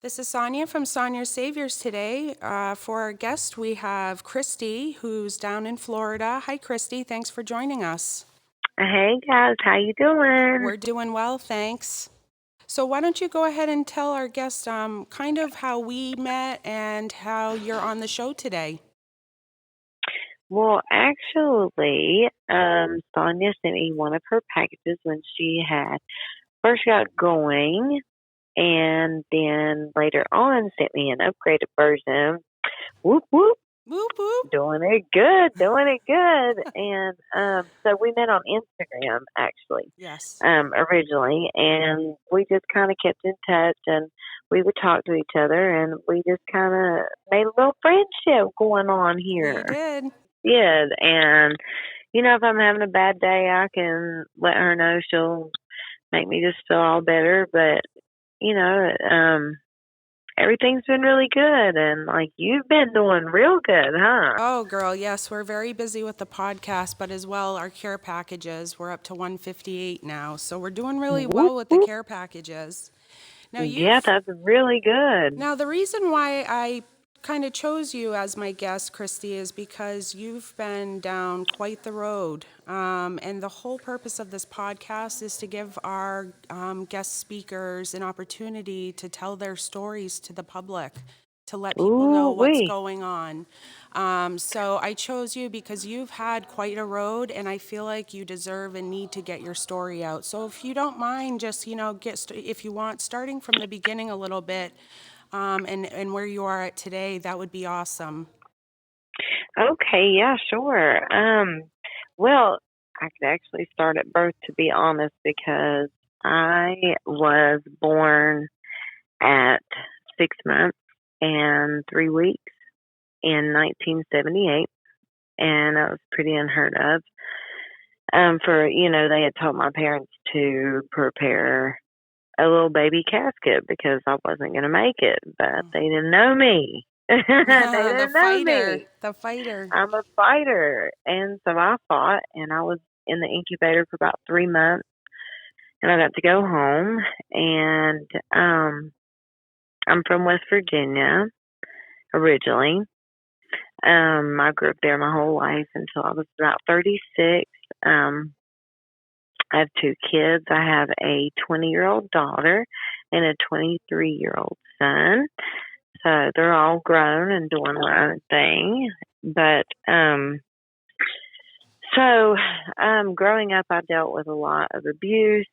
this is Sonja from Sonja Saviors today. For our guest, we have Christi, who's down in Florida. Hi, Christi. Thanks for joining us. Hey guys, how you doing? We're doing well, thanks. So why don't you go ahead and tell our guest kind of how we met and how you're on the show today? Well, actually, Sonia sent me one of her packages when she had first got going, and then later on sent me an upgraded version. Whoop whoop, Whoop, whoop. doing it good, doing it good. And so we met on Instagram actually, Yes. originally, and we just kind of kept in touch, and we would talk to each other, and we just kind of made a little friendship going on We here. did. Yeah, and if I'm having a bad day, I can let her know. She'll make me just feel all better. But you know, um, everything's been really good, and like you've been doing real good, huh? Oh, girl, yes, we're very busy with the podcast, but as well our care packages. We're up to 158 now, so we're doing really Whoop well with the whoop. care packages. Now Yeah, you've that's really good. Now, the reason why I kind of chose you as my guest, Christy, is because you've been down quite the road. And the whole purpose of this podcast is to give our guest speakers an opportunity to tell their stories to the public, to let people know Ooh what's wee. going on. So I chose you because you've had quite a road, and I feel like you deserve and need to get your story out. So if you don't mind, just if you want, starting from the beginning a little bit, and where you are at today, that would be awesome. Okay, yeah, sure. Well, I could actually start at birth, to be honest, because I was born at 6 months and 3 weeks in 1978, and that was pretty unheard of. They had told my parents to prepare a little baby casket because I wasn't going to make it, but they didn't know me. They The didn't know fighter, me. the fighter. I'm a fighter, and so I fought, and I was in the incubator for about 3 months, and I got to go home, and I'm from West Virginia originally. I grew up there my whole life until I was about 36. Um, I have two kids. I have a 20-year-old daughter and a 23-year-old son. So they're all grown and doing their own thing. But growing up, I dealt with a lot of abuse.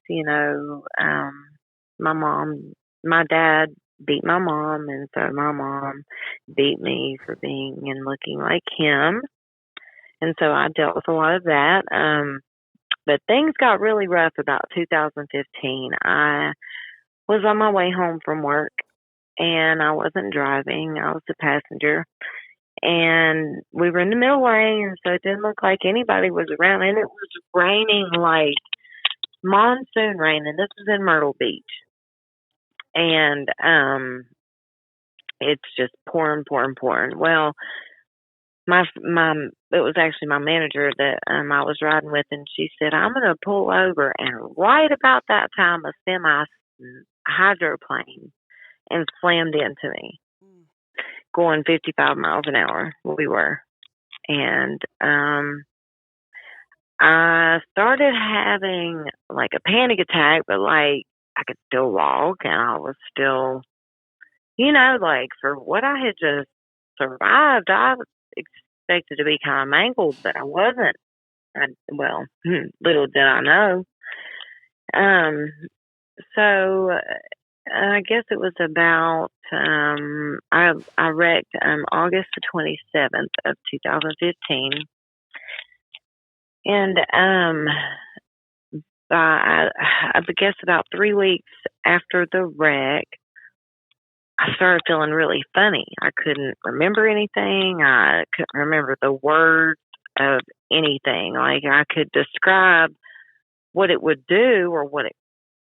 My mom, my dad beat my mom, and so my mom beat me for being and looking like him. And so I dealt with a lot of that. But things got really rough about 2015. I was on my way home from work, and I wasn't driving. I was the passenger. And we were in the middle lane, so it didn't look like anybody was around. And it was raining like monsoon rain, and this was in Myrtle Beach. And it's just pouring, pouring, pouring. Well, my it was actually my manager that I was riding with, and she said, "I'm going to pull over." And right about that time, a semi hydroplane and slammed into me, going 55 miles an hour. We were, and I started having like a panic attack, but like I could still walk, and I was still, like for what I had just survived, I was expected to be kind of mangled, but I wasn't. Little did I know. Um, so I guess it was about I wrecked August the 27th of 2015, and I guess about 3 weeks after the wreck, I started feeling really funny. I couldn't remember anything. I couldn't remember the words of anything. Like I could describe what it would do or what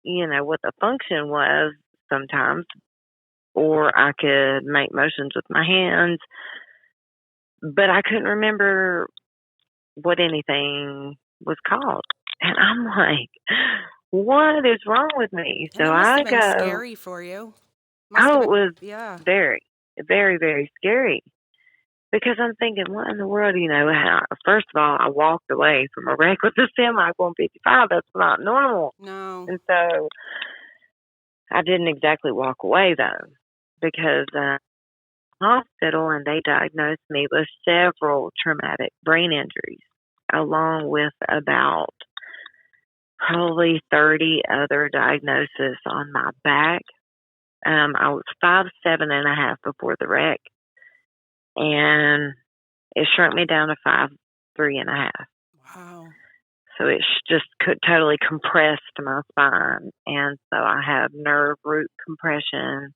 the function was sometimes, or I could make motions with my hands, but I couldn't remember what anything was called. And I'm like, what is wrong with me? So And that must I have been go, scary for you. Must have Oh, it been, was yeah. very, very, very scary because I'm thinking, what in the world, first of all, I walked away from a wreck with a semi going 55. That's not normal. No. And so I didn't exactly walk away though because hospital and they diagnosed me with several traumatic brain injuries along with about probably 30 other diagnoses on my back. I was 5'7.5" before the wreck, and it shrunk me down to 5'3.5". Wow. So it just could totally compressed my spine, and so I have nerve root compression.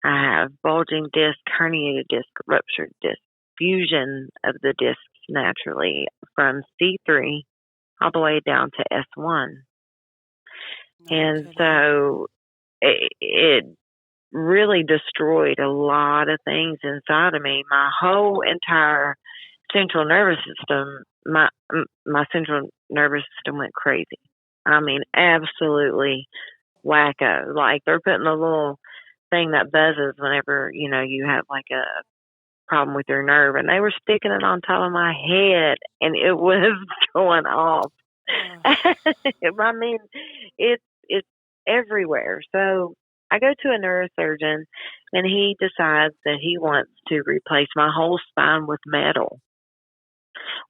I have bulging disc, herniated disc, ruptured disc, fusion of the discs naturally from C3 all the way down to S1. No And kidding. so it really destroyed a lot of things inside of me. My whole entire central nervous system, my central nervous system went crazy. I mean, absolutely wacko. Like they're putting a little thing that buzzes whenever you have like a problem with your nerve, and they were sticking it on top of my head, and it was going off. Oh, I mean, it's everywhere. So I go to a neurosurgeon, and he decides that he wants to replace my whole spine with metal.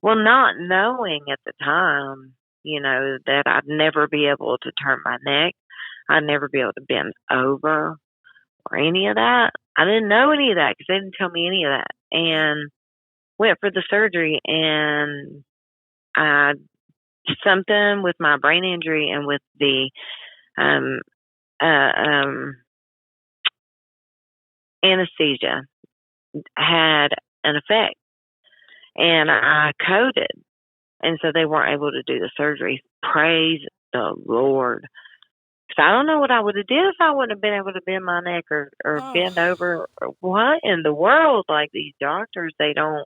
Well, not knowing at the time, that I'd never be able to turn my neck, I'd never be able to bend over or any of that. I didn't know any of that because they didn't tell me any of that. right. And went for the surgery, and I something with my brain injury and with the um, anesthesia had an effect, and I coded, and so they weren't able to do the surgery. Praise the Lord. Because I don't know what I would have did if I wouldn't have been able to bend my neck or Oh, bend over. Or what in the world? Like these doctors, they don't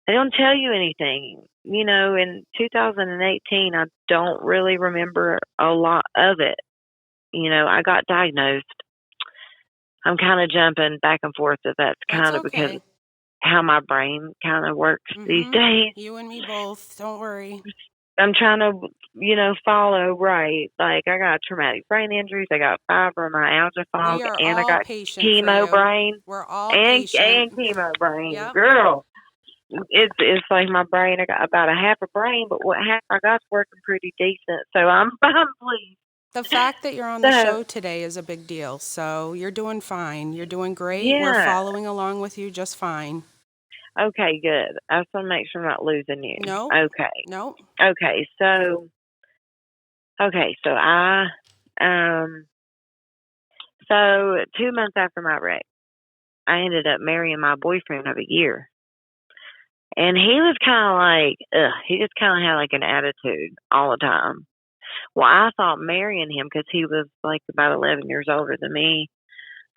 tell you anything. In 2018, I don't really remember a lot of it. I got diagnosed. I'm kind of jumping back and forth, if that's that's kind of because okay. how my brain kind of works these Mm-hmm. days. You and me both. Don't worry. I'm trying to, follow right. Like I got traumatic brain injuries, I got fibromyalgia fog, We are and I all got patient for chemo you. brain We're all patient. and chemo brain. Yep. Girl, it's like my brain. I got about a half a brain, but what half I got's working pretty decent. So I'm pleased. The fact that you're on the So show today is a big deal. So you're doing fine. You're doing great. We're yeah, following along with you just fine. okay, good. I just want to make sure I'm not losing you. Nope. Okay, Nope. okay. So I um so 2 months after my wreck, I ended up marrying my boyfriend of a year. And he was kind of like, he just kind of had like an attitude all the time. Well, I thought marrying him, because he was like about 11 years older than me,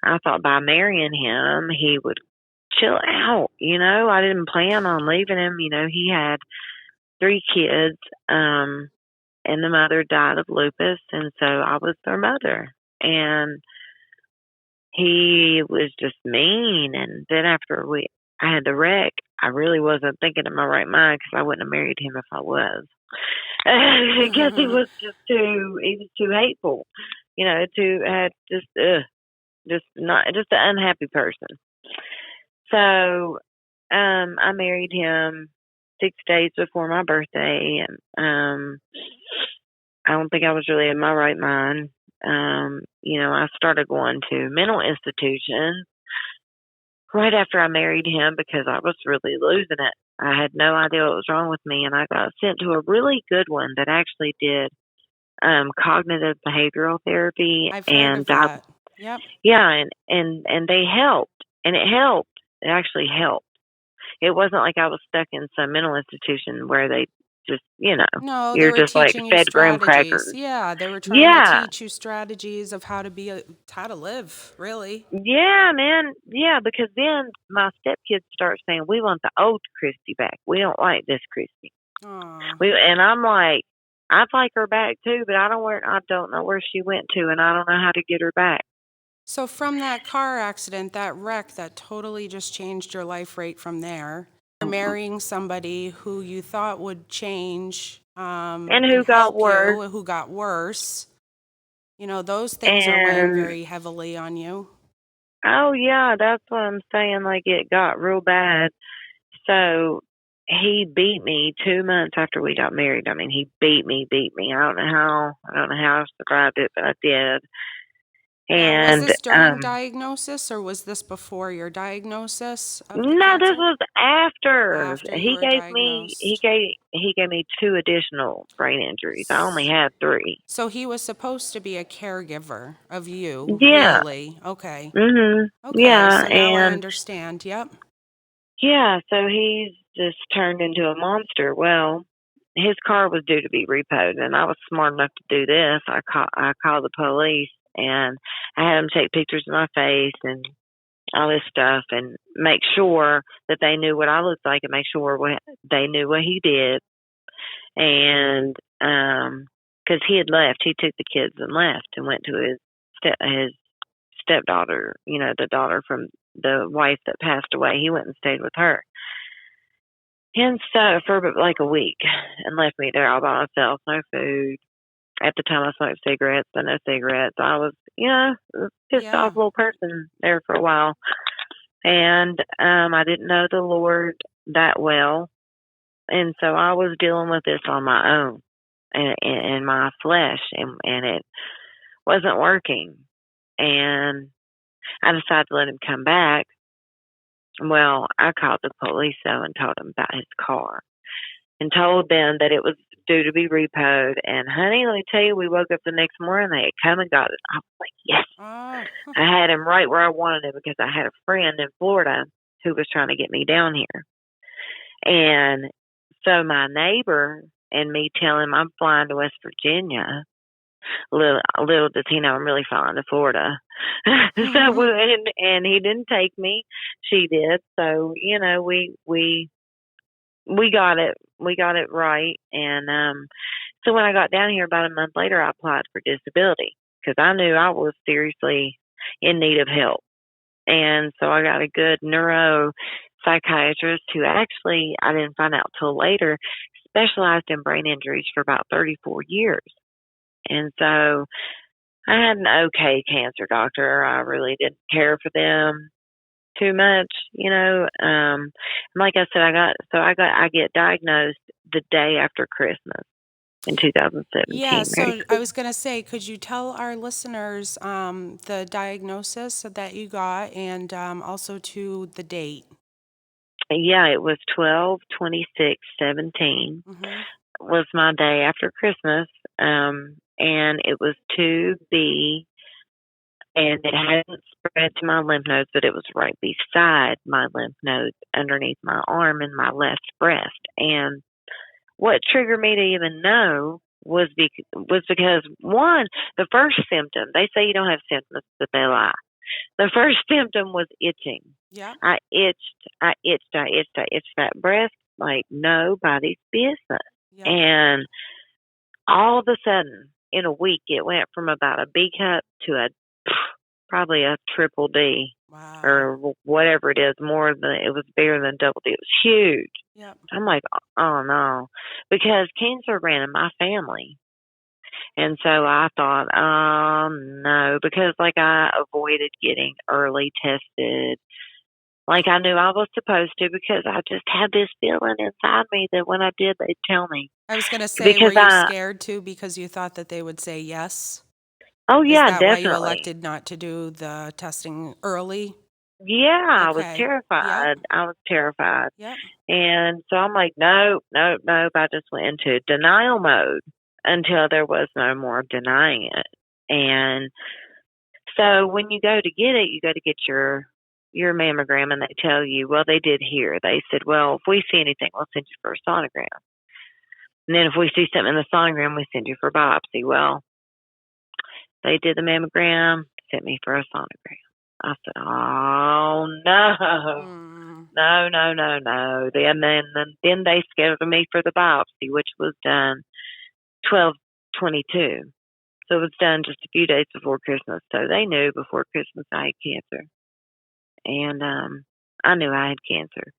I thought by marrying him, he would chill out. I didn't plan on leaving him. He had 3 kids, and the mother died of lupus. And so I was their mother. And he was just mean. And then after I had the wreck, I really wasn't thinking in my right mind because I wouldn't have married him if I was. I guess he was too hateful, had just not, just an unhappy person. So, I married him 6 days before my birthday, and, I don't think I was really in my right mind. I started going to mental institutions right after I married him because I was really losing it. I had no idea what was wrong with me, and I got sent to a really good one that actually did cognitive behavioral therapy, I've heard and of that. Yep. yeah, and they helped, and it helped. It actually helped. It wasn't like I was stuck in some mental institution where they just, No, they you're were just like teaching you fed graham strategies. crackers. Yeah, they were trying to Yeah, teach you strategies of how to live, really. yeah, man. Yeah, because then my stepkids start saying, "We want the old Christy back. We don't like this Christy." Aw. And I'm like, I'd like her back too, but I don't know where she went to, and I don't know how to get her back. So from that car accident, that wreck that totally just changed your life right from there, you're marrying somebody who you thought would change And and who got help worse. you, who got worse. You know, those things are weighing And very heavily on you. oh yeah, that's what I'm saying. Like it got real bad. So he beat me 2 months after we got married. I mean, he beat me. I don't know how I survived it, but I did. Now, was And this during diagnosis or was this before your diagnosis of the no, this cancer? was after. After you were diagnosed. He gave me 2 additional brain injuries. I only had 3. So he was supposed to be a caregiver of you, Yeah. really? Okay. Mhm. Okay, Yeah, so now I and understand. Yep. yeah, so he's just turned into a monster. Well, his car was due to be repoed, and I was smart enough to do this. I called the police, and I had them take pictures of my face and all this stuff, and make sure that they knew what I looked like, and make sure they knew what he did. And because he had left, he took the kids and left, and went to his stepdaughter. You know, the daughter from the wife that passed away. He went and stayed with her. And so for like a week, and left me there all by myself, no food. At the time, I smoked cigarettes, but no cigarettes. I was, a pissed Yeah. off little person there for a while. And I didn't know the Lord that well, and so I was dealing with this on my own, and in my flesh, and it wasn't working. And I decided to let him come back. Well, I called the police though and told them about his car, and told them that it was due to be repoed. And honey, let me tell you, we woke up the next morning, they had come and got it. I was like, yes, Oh, I had him right where I wanted him, because I had a friend in Florida who was trying to get me down here. And so my neighbor and me tell him I'm flying to West Virginia. Little does he know I'm really flying to Florida. And he didn't take me. She did. So we got it. We got it right. And so when I got down here about a month later, I applied for disability, because I knew I was seriously in need of help. And so I got a good neuro psychiatrist who actually, I didn't find out till later, specialized in brain injuries for about 34 years. And so I had an okay cancer doctor. I really didn't care for them too much. Like I said, I get diagnosed the day after Christmas in yeah. 2017. Merry So I Christmas. was going to say, could you tell our listeners the diagnosis that you got and also to the date? Yeah, it was 12/26/17 Mm-hmm. was my day after Christmas. And it was 2B, and it hadn't spread to my lymph nodes, but it was right beside my lymph nodes, underneath my arm and my left breast. And what triggered me to even know was because, one, the first symptom, they say you don't have symptoms, but they lie. The first symptom was itching. Yeah. I itched that breast like nobody's business. Yep. And all of a sudden, in a week, it went from about a B cup to probably a triple D, Wow. or whatever it is. It was bigger than double D. It was huge. Yep. I'm like, oh no, because cancer ran in my family. And so I thought, no, because like I avoided getting early tested. Like I knew I was supposed to, because I just had this feeling inside me that when I did, they'd tell me. I was going to say, were Because you scared too because you thought that they would say yes? oh Is yeah, that why you definitely. elected not to do the testing early? Yeah, I was Okay. Yep. terrified. I was terrified. Yep. And so I'm like, no, no, no. I just went into denial mode until there was no more denying it. And so when you go to get it, you go to get your mammogram, and they tell you, well, they did here. They said, well, if we see anything, we'll send you for a sonogram. And then if we see something in the sonogram, we send you for biopsy. Well, they did the mammogram, sent me for a sonogram. I said, oh no. Mm. No, no, no, no. Then they scheduled me for the biopsy, which was done 12/22. So it was done just a few days before Christmas. So they knew before Christmas I had cancer. And I knew I had cancer.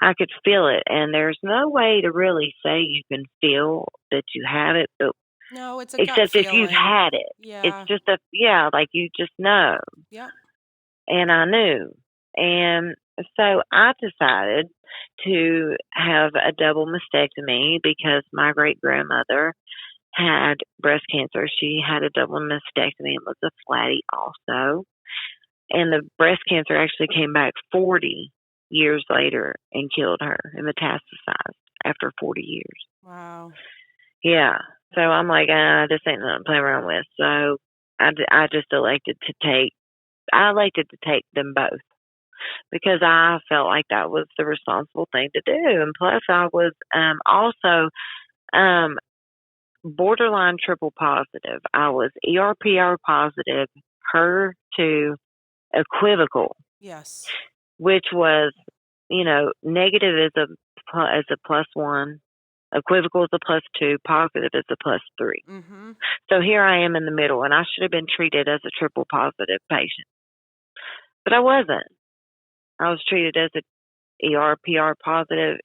I could feel it. And there's no way to really say you can feel that you have it, but No, it's a gut except if you've feeling. had it. It's Yeah. just like you just know. Yep. And I knew. And so I decided to have a double mastectomy because my great grandmother had breast cancer. She had a double mastectomy and was a flatty also. And the breast cancer actually came back 40 years later and killed her and metastasized after 40 years. Wow. Yeah. So I'm like, this ain't nothing to play around with. So I just elected to take them both because I felt like that was the responsible thing to do. And plus, I was also borderline triple positive. I was ERPR positive, HER2 equivocal, Yes. which was, negative is a plus one, equivocal is a plus two, positive is a plus three. Mm-hmm. So here I am in the middle, and I should have been treated as a triple positive patient, but I wasn't. I was treated as a ERPR positive,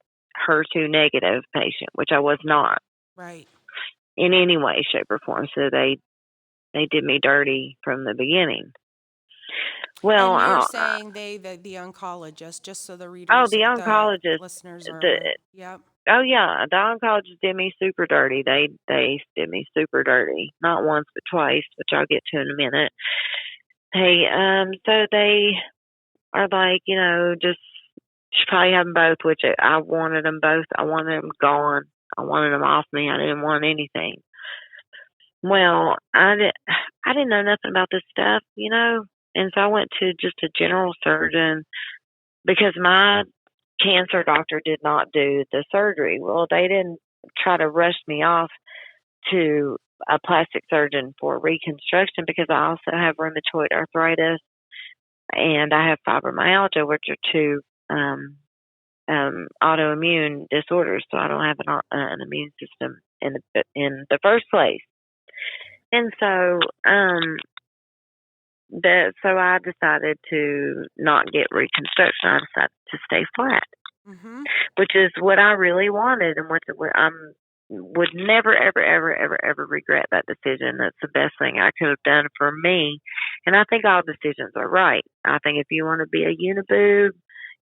HER2 negative patient, which I was not Right. in any way, shape, or form. So they did me dirty from the beginning. Well, And you're saying the oncologist, just so the the oncologist, listeners are the aware. Yep. oh yeah, the oncologist did me super dirty. They did me super dirty, not once but twice, which I'll get to in a minute. Hey, so they are like, just should probably have them both, which I wanted them both. I wanted them gone. I wanted them off me. I didn't want anything. Well, I didn't know nothing about this stuff, and so I went to just a general surgeon because my cancer doctor did not do the surgery. Well, they didn't try to rush me off to a plastic surgeon for reconstruction because I also have rheumatoid arthritis and I have fibromyalgia, which are two autoimmune disorders. So I don't have an immune system in the first place. And so so I decided to not get reconstruction. I decided to stay flat, which is what I really wanted, and what I would never, ever, ever, ever, ever regret that decision. That's the best thing I could have done for me, and I think all decisions are right. I think if you want to be a uniboob,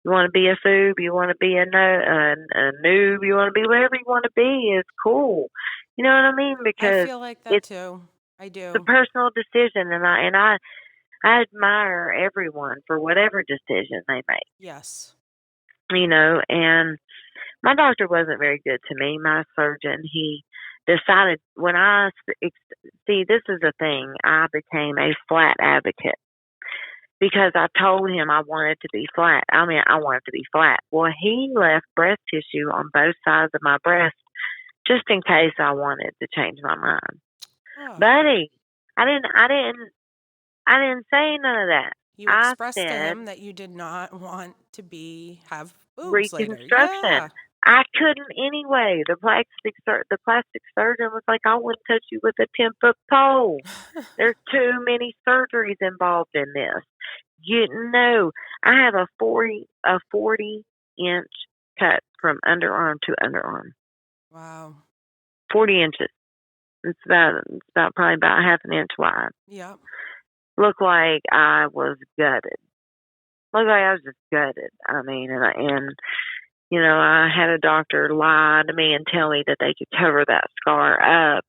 you want to be a foob, you want to be a noob, you want to be whatever you want to be is cool. You know what I mean? Because I feel like that it's too. I a do. personal decision, and I admire everyone for whatever decision they make, Yes. and my doctor wasn't very good to me. My surgeon, he decided see, this is the thing, I became a flat advocate because I told him I wanted to be flat. I mean, I wanted to be flat. Well, he left breast tissue on both sides of my breast just in case I wanted to change my mind. Oh. Buddy, I didn't say none of that. You I expressed to said him that you did not want to have boobs later. reconstruction. Yeah. I couldn't anyway. The plastic surgeon was like, I wouldn't touch you with a 10-foot pole. There's too many surgeries involved in this. I have a 40-inch cut from underarm to underarm. Wow. 40 inches. It's probably about half an inch wide. Yep. Looked like I was gutted. Looked like I was just gutted. I mean, and I had a doctor lie to me and tell me that they could cover that scar up.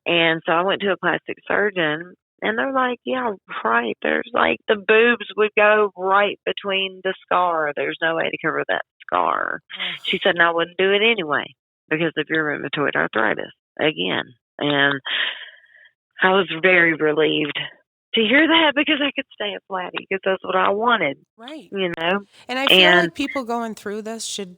And so I went to a plastic surgeon, and they're like, yeah, right. There's like the boobs would go right between the scar. There's no way to cover that scar. She said, and I wouldn't do it anyway because of your rheumatoid arthritis again. And I was very relieved to hear that because I could stay a flatty because that's what I wanted. Right. And And I feel like people going through this should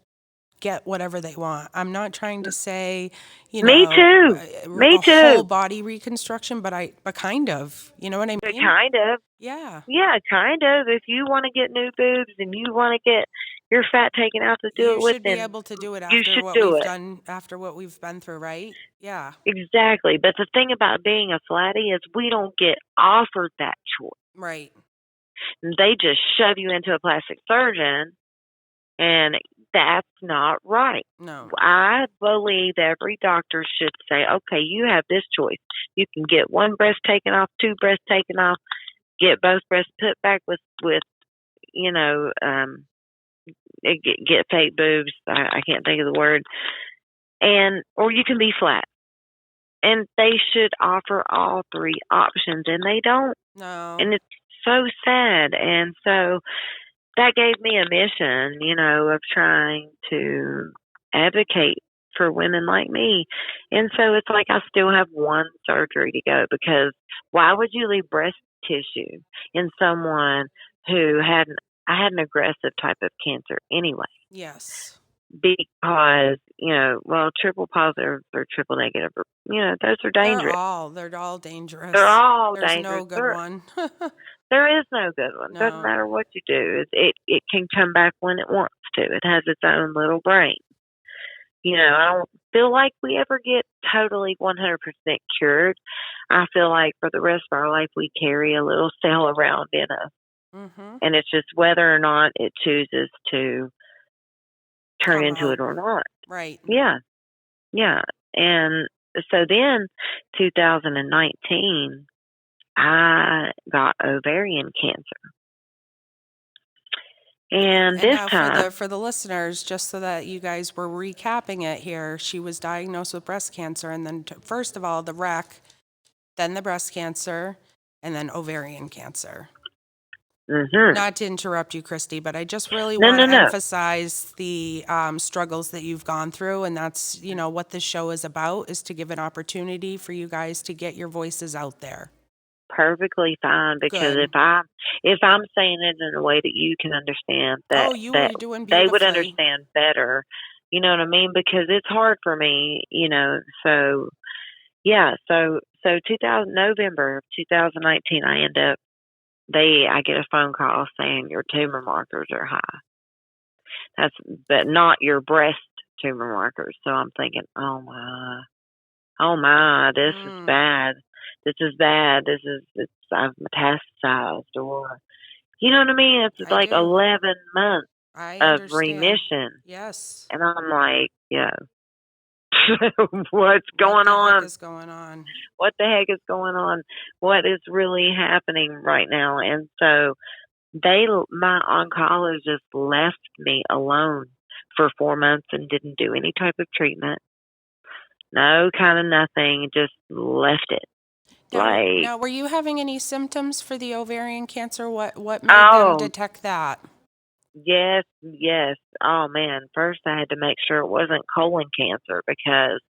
get whatever they want. I'm not trying to say, Me too. Me a whole too. body reconstruction, but kind of. You know what I But mean? kind of. Yeah. Yeah, kind of. If you want to get new boobs and you want to get your fat taken out to do You it with, should be then able to do it you after should what do we've it. done, after what we've been through, right? Yeah. Exactly. But the thing about being a flatty is we don't get offered that choice. Right. They just shove you into a plastic surgeon, and that's not right. No. I believe every doctor should say, okay, you have this choice. You can get one breast taken off, two breasts taken off, get both breasts put back with you know, get fake boobs. I can't think of the word. And or you can be flat. And they should offer all three options, and they don't. No. And it's so sad. And so that gave me a mission, of trying to advocate for women like me. And so it's like I still have one surgery to go, because why would you leave breast tissue in someone who I had an aggressive type of cancer anyway? Yes. Because, triple positive or triple negative, those are dangerous. They're all They're dangerous. all There's dangerous. no good one. There is no good one. Doesn't No. matter what you do. It can come back when it wants to. It has its own little brain. I don't feel like we ever get totally 100% cured. I feel like for the rest of our life we carry a little cell around in us, Mhm. and it's just whether or not it chooses to turn Come into out. it or not. Right. Yeah, yeah. And so then, 2019, I got ovarian cancer. And And this now time, for the listeners, just so that you guys were recapping it here, she was diagnosed with breast cancer, and then first of all the rec, then the breast cancer, and then ovarian cancer. mhm. Not to interrupt you, Christy, but I just really No, want no, to no. emphasize the struggles that you've gone through, and that's what this show is about, is to give an opportunity for you guys to get your voices out there. Perfectly fine, because Good. if I'm saying it in a way that you can understand, Oh, that you that were doing they would beautifully. understand better. You know what I mean? Because it's hard for me, So yeah, so 2000 November of 2019, I get a phone call saying your tumor markers are high. But not your breast tumor markers. So I'm thinking, oh my, this is Mm, bad. This is bad. I've metastasized, or, you know what I mean? It's I like do. 11 months I of understand. remission. Yes. And I'm like, what's What going the heck on? is going on? What the heck is going on? What is really happening right now? And so my oncologist left me alone for 4 months and didn't do any type of treatment. No, kind of nothing. Just left it. Like, Now, were you having any symptoms for the ovarian cancer? What made them oh, detect that? yes, yes. Oh man. First I had to make sure it wasn't colon cancer, because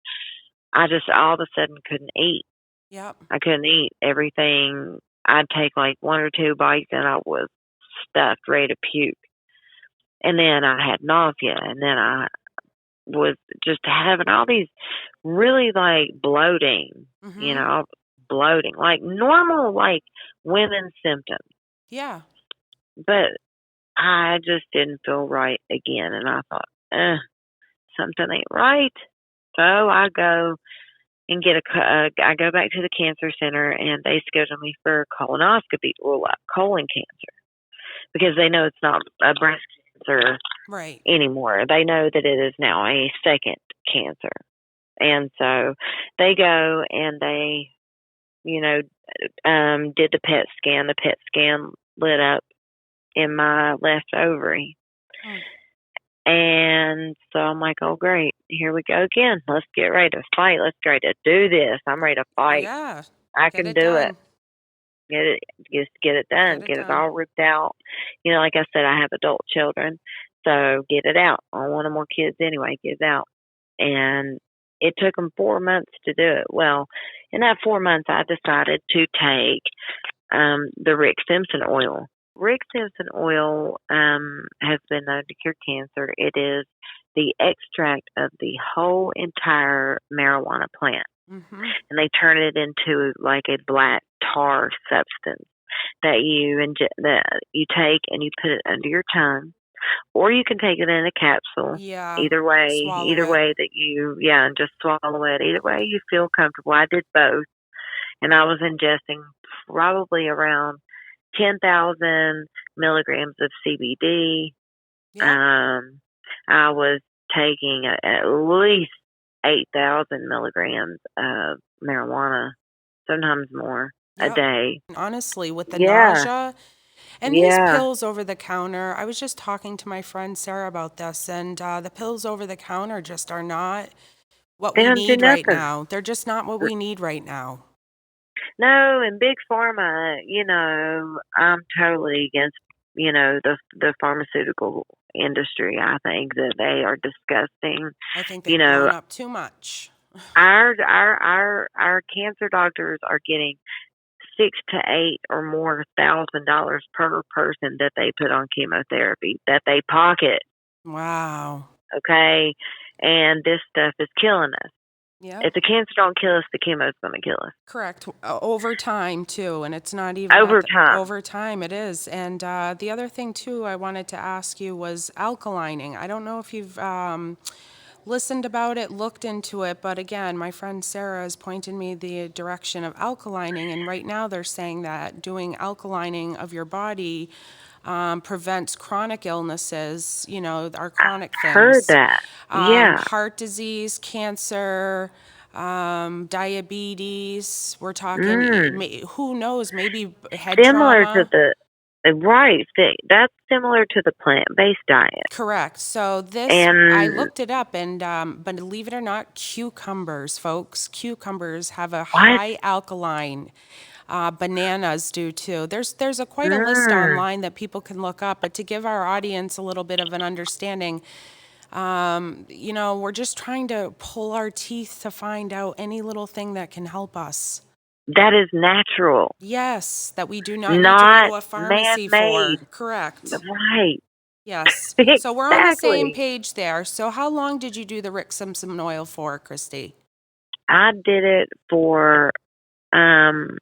I just all of a sudden couldn't eat. Yep. I couldn't eat everything. I'd take like one or two bites and I was stuffed, ready to puke. And then I had nausea, and then I was just having all these really like bloating, Mm-hmm. bloating, like normal, like women's symptoms. Yeah. But I just didn't feel right again. And I thought, something ain't right. So I go and I go back to the cancer center, and they schedule me for a colonoscopy to rule out colon cancer, because they know it's not a breast cancer Right. anymore. They know that it is now a second cancer. And so they go and they, did the PET scan. The PET scan lit up in my left ovary. Hmm. And so I'm like, oh, great. Here we go again. Let's get ready to fight. Let's get ready to do this. I'm ready to fight. Yeah. I Get can it do it. done. Get it done. Get it Get it done. all ripped out. Like I said, I have adult children. So get it out. I want more kids anyway. Get it out. And it took them 4 months to do it. Well, in that 4 months, I decided to take the Rick Simpson oil. Rick Simpson oil has been known to cure cancer. It is the extract of the whole entire marijuana plant, Mm-hmm. and they turn it into like a black tar substance that you take and you put it under your tongue, or you can take it in a capsule. Yeah. Either Swallow it. way that and just swallow it. Either way you feel comfortable. I did both, and I was ingesting probably around 10,000 milligrams of CBD. Yep. I was taking at least 8,000 milligrams of marijuana, sometimes more a Yep. day. Honestly, with the Yeah, nausea and these yeah. pills over the counter, I was just talking to my friend Sara about this, and the pills over the counter just are not what They we don't do need right nothing. now. They're just not what we need right now. No, and big pharma, I'm totally against, the pharmaceutical industry. I think that they are disgusting. I think You they've know, blown up too much. our cancer doctors are getting 6 to 8 or more $1,000 per person that they put on chemotherapy that they pocket. Wow. Okay, and this stuff is killing us. Yep. If the cancer don't kill us, the chemo's going to kill us Correct. Over time, too. And it's not even at over the time. over time, it is. And the other thing, too, I wanted to ask you was alkalining. I don't know if you've listened about it, looked into it, but again, my friend Sarah has pointed me the direction of alkalining. And right now, they're saying that doing alkalining of your body prevents chronic illnesses, our chronic Heard things, that. Yeah. heart disease, cancer, diabetes. We're talking, Mm. who knows, maybe head Similar to trauma. the right. That's similar to the plant-based diet. Correct. So this, I And looked it up, and but believe it or not, cucumbers, folks, cucumbers have a what? high alkaline. Bananas do too. There's quite a list Mm. online that people can look up, but to give our audience a little bit of an understanding, we're just trying to pull our teeth to find out any little thing that can help us. That is natural, Yes, that we do not need to go not to a pharmacy for. man-made. Correct. Right. Yes. So we're on the same Exactly. page there. So how long did you do the Rick Simpson oil for, Christy? I did it for um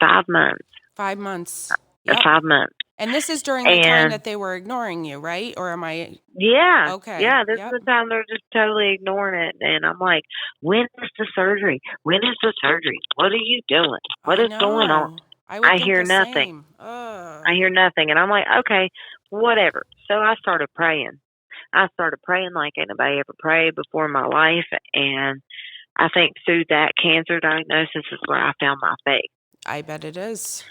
5 months. 5 months. Yep. 5 months. And this is during the time And that they were ignoring you, right? Or am I yeah, okay? yeah, this is Yep. the time they're just totally ignoring it. And I'm like, when is the surgery? When is the surgery? What are you doing? What I is going on? know. I would I think hear the nothing. same. Ugh. I hear nothing. And I'm like, okay, whatever. So I started praying. I started praying like anybody ever prayed before in my life. And I think through that cancer diagnosis is where I found my faith. I bet it is.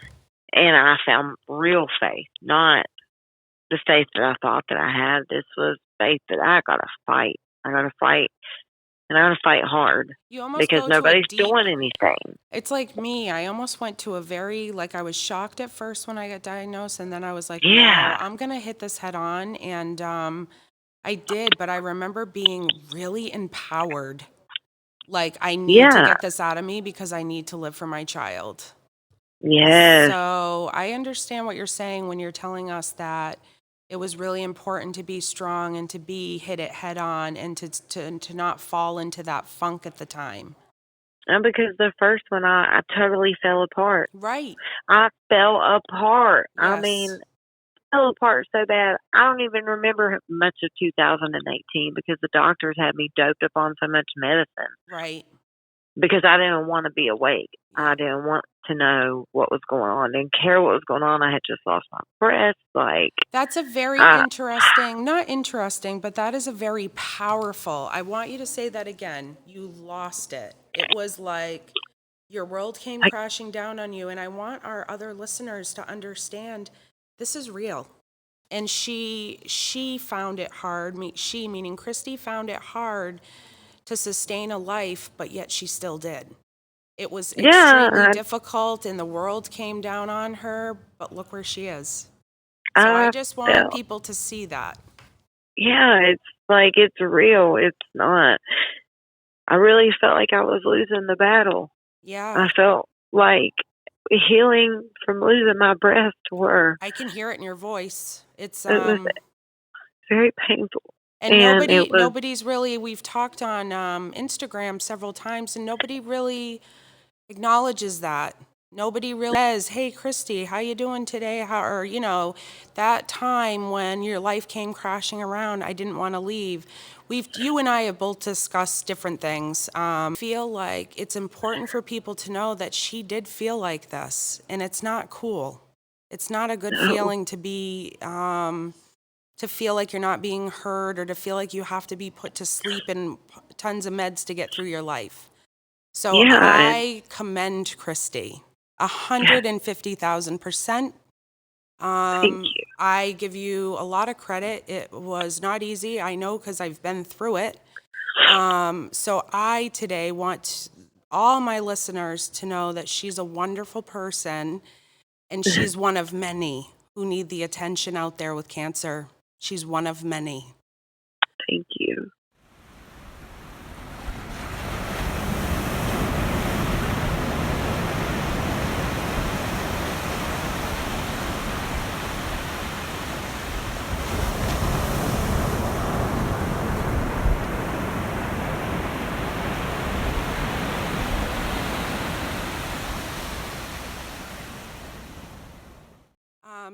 And I found real faith, not the faith that I thought that I had. This was faith that I got to fight. I got to fight, and I got to fight hard You almost because go to a nobody's deep. doing anything. It's like me. I almost went to a very, like, I was shocked at first when I got diagnosed, and then I was like, no, Yeah, I'm going to hit this head on. And I did, but I remember being really empowered. Like, I need to yeah, get this out of me because I need to live for my child. yes. So I understand what you're saying when you're telling us that it was really important to be strong and to be hit it head on and to not fall into that funk at the time. And because the first one, I totally fell apart. Right. I fell apart. I mean, Yes. fell apart so bad. I don't even remember much of 2018 because the doctors had me doped up on so much medicine Right. because I didn't want to be awake. I Yep. didn't want to know what was going on. Didn't care what was going on. I had just lost my breath. Like, That's a very uh, interesting, not interesting, but that is a very powerful. I want you to say that again. You lost it. It was like your world came like, crashing down on you. And I want our other listeners to understand this is real. And she found it hard, she meaning Christy found it hard to sustain a life, but yet she still did. It was extremely yeah, difficult and the world came down on her, but look where she is. So I I just want felt, people to see that. yeah, it's like, it's real. It's not. I really felt like I was losing the battle. Yeah, I felt like healing from losing my breath to where I can hear it in your voice. It's it was very painful. And And it was, nobody's really, we've talked on Instagram several times, and nobody really acknowledges that. Nobody really says, "Hey, Christy, how you doing today?" Or, that time when your life came crashing around, I didn't want to leave. You and I have both discussed different things. Feel like it's important for people to know that she did feel like this, and it's not cool. It's not a good no, feeling to feel like you're not being heard, or to feel like you have to be put to sleep and tons of meds to get through your life. So yeah, and I commend Christy 150,000%. thank you. I give you a lot of credit. It was not easy. I know because I've been through it. So I today want all my listeners to know that she's a wonderful person, and she's one of many who need the attention out there with cancer. She's one of many. Thank you.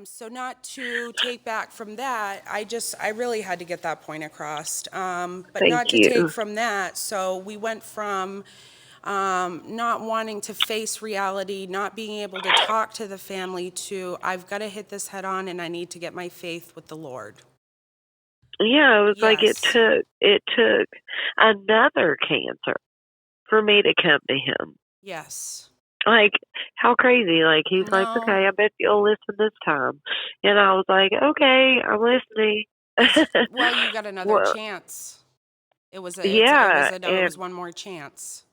So not to take back from that, I really had to get that point across. But Thank not to take you. from that, so we went from not wanting to face reality, not being able to talk to the family, to I've got to hit this head on and I need to get my faith with the Lord. Yeah, it was like Yes, it took another cancer for me to come to him. yes. Like, how crazy. Like, he's like, No, okay, I bet you'll listen this time. And I was like, okay, I'm listening. well, you got another Well, chance. yeah, It and was one more chance.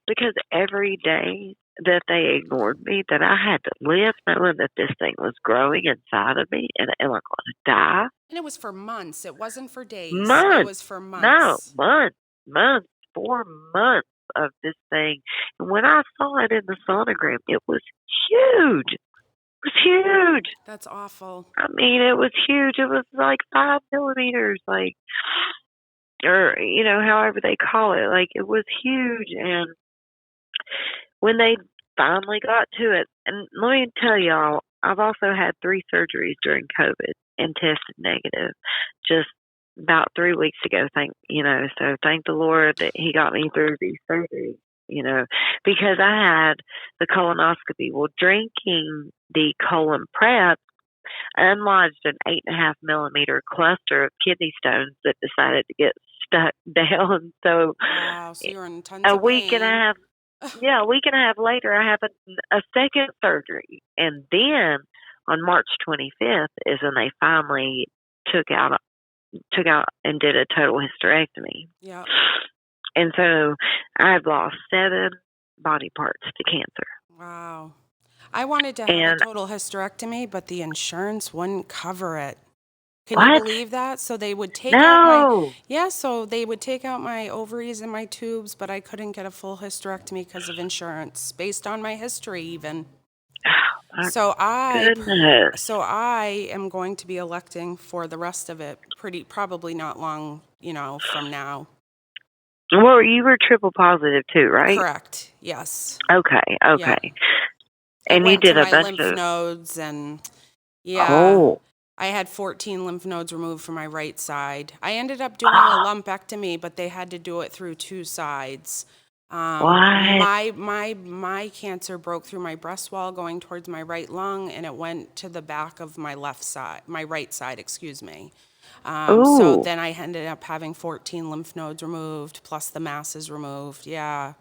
because every day that they ignored me, that I had to live knowing that this thing was growing inside of me and am I going to die? And it was for months. It wasn't for days. It Months. was for No, months. months, 4 months of this thing. And when I saw it in the sonogram, it was huge. It was huge. That's awful. I mean, it was huge. It was like 5 millimeters, like, or, however they call it. Like, it was huge. And when they finally got to it, and let me tell y'all, I've also had 3 surgeries during COVID and tested negative just about 3 weeks ago. So thank the Lord that He got me through these surgeries, because I had the colonoscopy. Well, drinking the colon prep unlodged an 8.5 millimeter cluster of kidney stones that decided to get stuck down. So Wow. So you're in tons a of week and a pain. half, yeah, a week and a half later, I have a second surgery, and then on March 25th is when they finally took out and did a total hysterectomy. Yeah. And so I've lost 7 body parts to cancer. Wow. I wanted to have a And total hysterectomy, but the insurance wouldn't cover it. Can you what? believe that? So they would take out No. so they would take out my ovaries and my tubes, but I couldn't get a full hysterectomy because of insurance, based on my history even. Oh, my So goodness. I am going to be electing for the rest of it, probably not long, from now. Well, you were triple positive too, right? Correct. Yes. Okay, Yeah. okay. It And you went to did a my bunch lymph of, nodes, and yeah, oh, I had 14 lymph nodes removed from my right side. I ended up doing a lumpectomy, but they had to do it through two sides. what? My cancer broke through my breast wall going towards my right lung, and it went to the back of my my right side, excuse me. So Ooh. then I ended up having 14 lymph nodes removed, plus the masses removed. Yeah.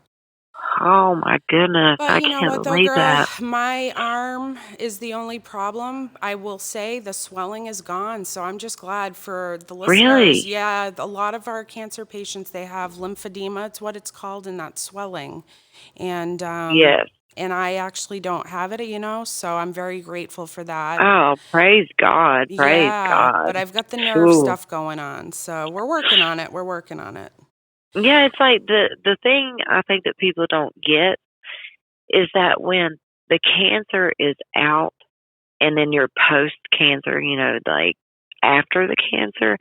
Oh my goodness. But I you know can't what, though, believe girl? that. My arm is the only problem. I will say the swelling is gone. So I'm just glad for the listeners. Really? Yeah, a lot of our cancer patients, they have lymphedema. It's what it's called, and that's swelling. And Yes. I actually don't have it, so I'm very grateful for that. Oh, praise God. Praise Yeah, God. but I've got the nerve Ooh. stuff going on. So we're working on it. We're working on it. Yeah, it's like the thing I think that people don't get is that when the cancer is out and then you're post cancer, like after the cancer,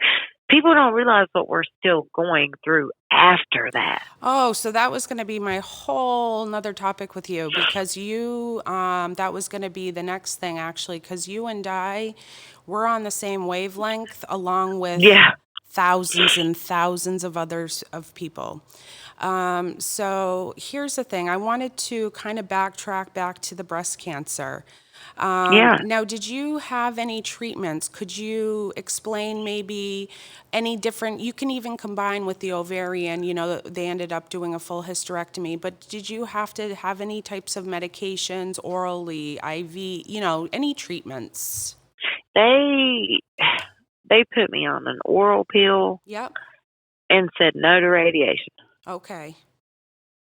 people don't realize what we're still going through after that. Oh, so that was going to be my whole nother topic with you because that was going to be the next thing actually, because you and I, we're on the same wavelength along with Yeah. thousands and thousands of others of people. So here's the thing. I wanted to kind of backtrack back to the breast cancer. Yeah. Now, did you have any treatments? Could you explain maybe any different? You can even combine with the ovarian, they ended up doing a full hysterectomy, but did you have to have any types of medications, orally, IV, any treatments? They they put me on an oral pill Yep. and said no to radiation. Okay.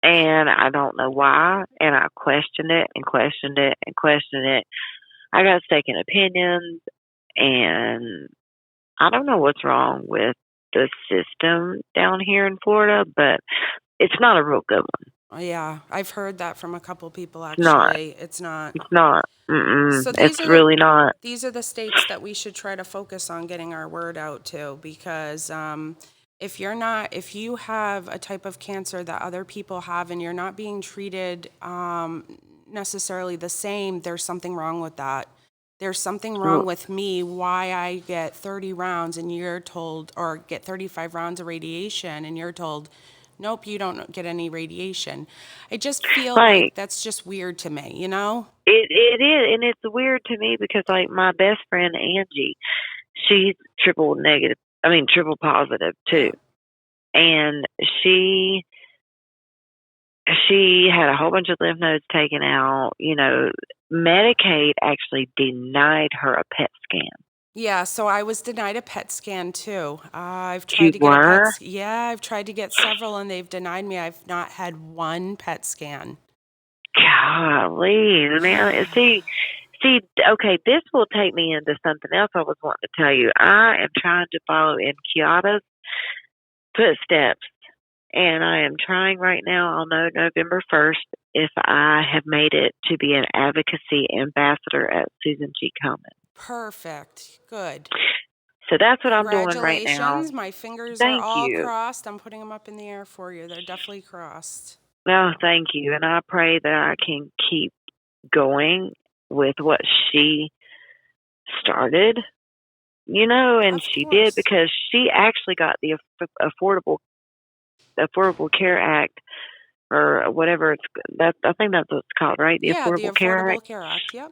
And I don't know why. And I questioned it and questioned it and questioned it. I got second opinions, and I don't know what's wrong with the system down here in Florida, but it's not a real good one. Yeah, I've heard that from a couple people It's not. actually. It's not. It's not. So It's really not. these are the states that we should try to focus on getting our word out to, because if you have a type of cancer that other people have and you're not being treated necessarily the same, there's something wrong with that. There's something wrong with me why I get 30 rounds and you're told, or get 35 rounds of radiation and you're told, nope, you don't get any radiation. I just feel like Like, that's just weird to me, you know? it is, and it's weird to me because, like, my best friend Angie, she's triple negative. I mean, triple positive too, Yeah. and she had a whole bunch of lymph nodes taken out. Medicaid actually denied her a PET scan. Yeah, so I was denied a PET scan too. I've tried You to get a were? Yeah, I've tried to get several and they've denied me. I've not had one PET scan. Golly, man. Okay, this will take me into something else I was wanting to tell you. I am trying to follow in Kiata's footsteps, and I am trying right now. I'll know November 1st if I have made it to be an advocacy ambassador at Susan G. Komen. Perfect. Good. So that's what I'm doing right now. Congratulations. My fingers are Thank all you. crossed. I'm putting them up in the air for you. They're definitely crossed. No, thank you. And I pray that I can keep going with what she started, and Of she did, course. because she actually got the Affordable Care Act, or whatever I think that's what it's called, right? The Yeah, the Affordable Care Affordable Act. Care Act. Yep.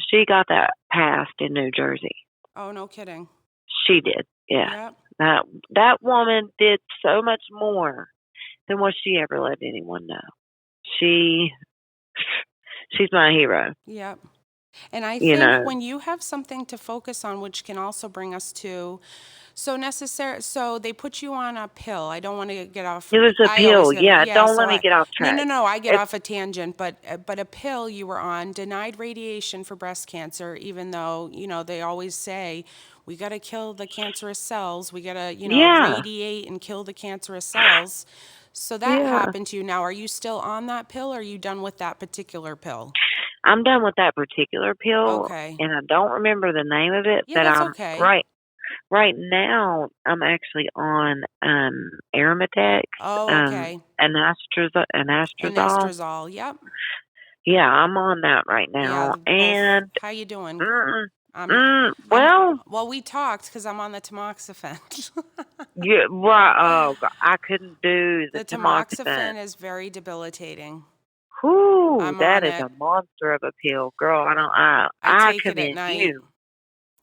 She got that passed in New Jersey. Oh, no kidding. She did. Yeah. Yep. That woman did so much more than what she ever let anyone know. She's my hero. Yep. And I You think know, when you have something to focus on, which can also bring us to, so they put you on a pill. I don't want to get off. it was a I always pill. get, Yeah, yeah. don't let me get off No, track. no, no. I get It's off a tangent, but a pill you were on denied radiation for breast cancer, even though they always say we got to kill the cancerous cells. We got to yeah, radiate and kill the cancerous cells. So that yeah. happened to you. Now, are you still on that pill? Or are you done with that particular pill? I'm done with that particular pill, Okay. and I don't remember the name of it, Yeah, but that's I'm okay. right now. I'm actually on Arimidex, Oh, okay. anastrozole. Anastrozole. Yep. Yeah, I'm on that right Yeah, now, both. and How you doing? mm, I'm. I'm. well, Well, we talked because I'm on the tamoxifen. yeah, right. Oh, God, I couldn't do the The tamoxifen. tamoxifen is very debilitating. Whoo, I'm that on is it. a monster of a pill, girl. I don't. I I I take it at commend night. you.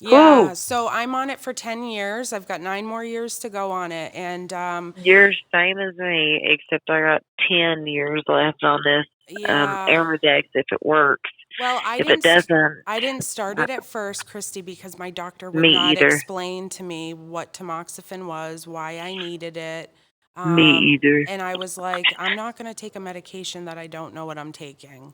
Yeah, Whoo, so I'm on it for 10 years. I've got 9 more years to go on it. And you're same as me, except I got 10 years left on this yeah, Arimidex if it works. well, If it doesn't, I didn't start uh, it at first, Christy, because my doctor would me not either. explain to me what tamoxifen was, why I needed it. Me either. And I was like, I'm not going to take a medication that I don't know what I'm taking.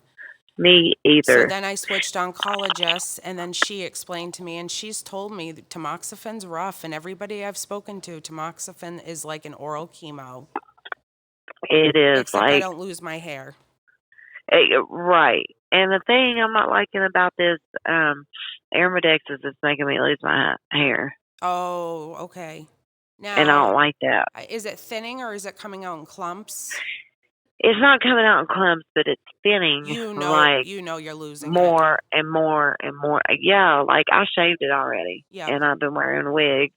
Me So either. then I switched oncologists, and then she explained to me, and she's told me that tamoxifen's rough, and everybody I've spoken to, tamoxifen is like an oral chemo, It is except I like don't lose my hair. right. And the thing I'm not liking about this Arimidex is it's making me lose my hair. Oh, okay. and I Now, don't like that. is it thinning or is it coming out in clumps? It's not coming out in clumps, but it's thinning like You know you're losing it. more and more and more. Yeah, like I shaved it already, Yep. and I've been wearing a wig.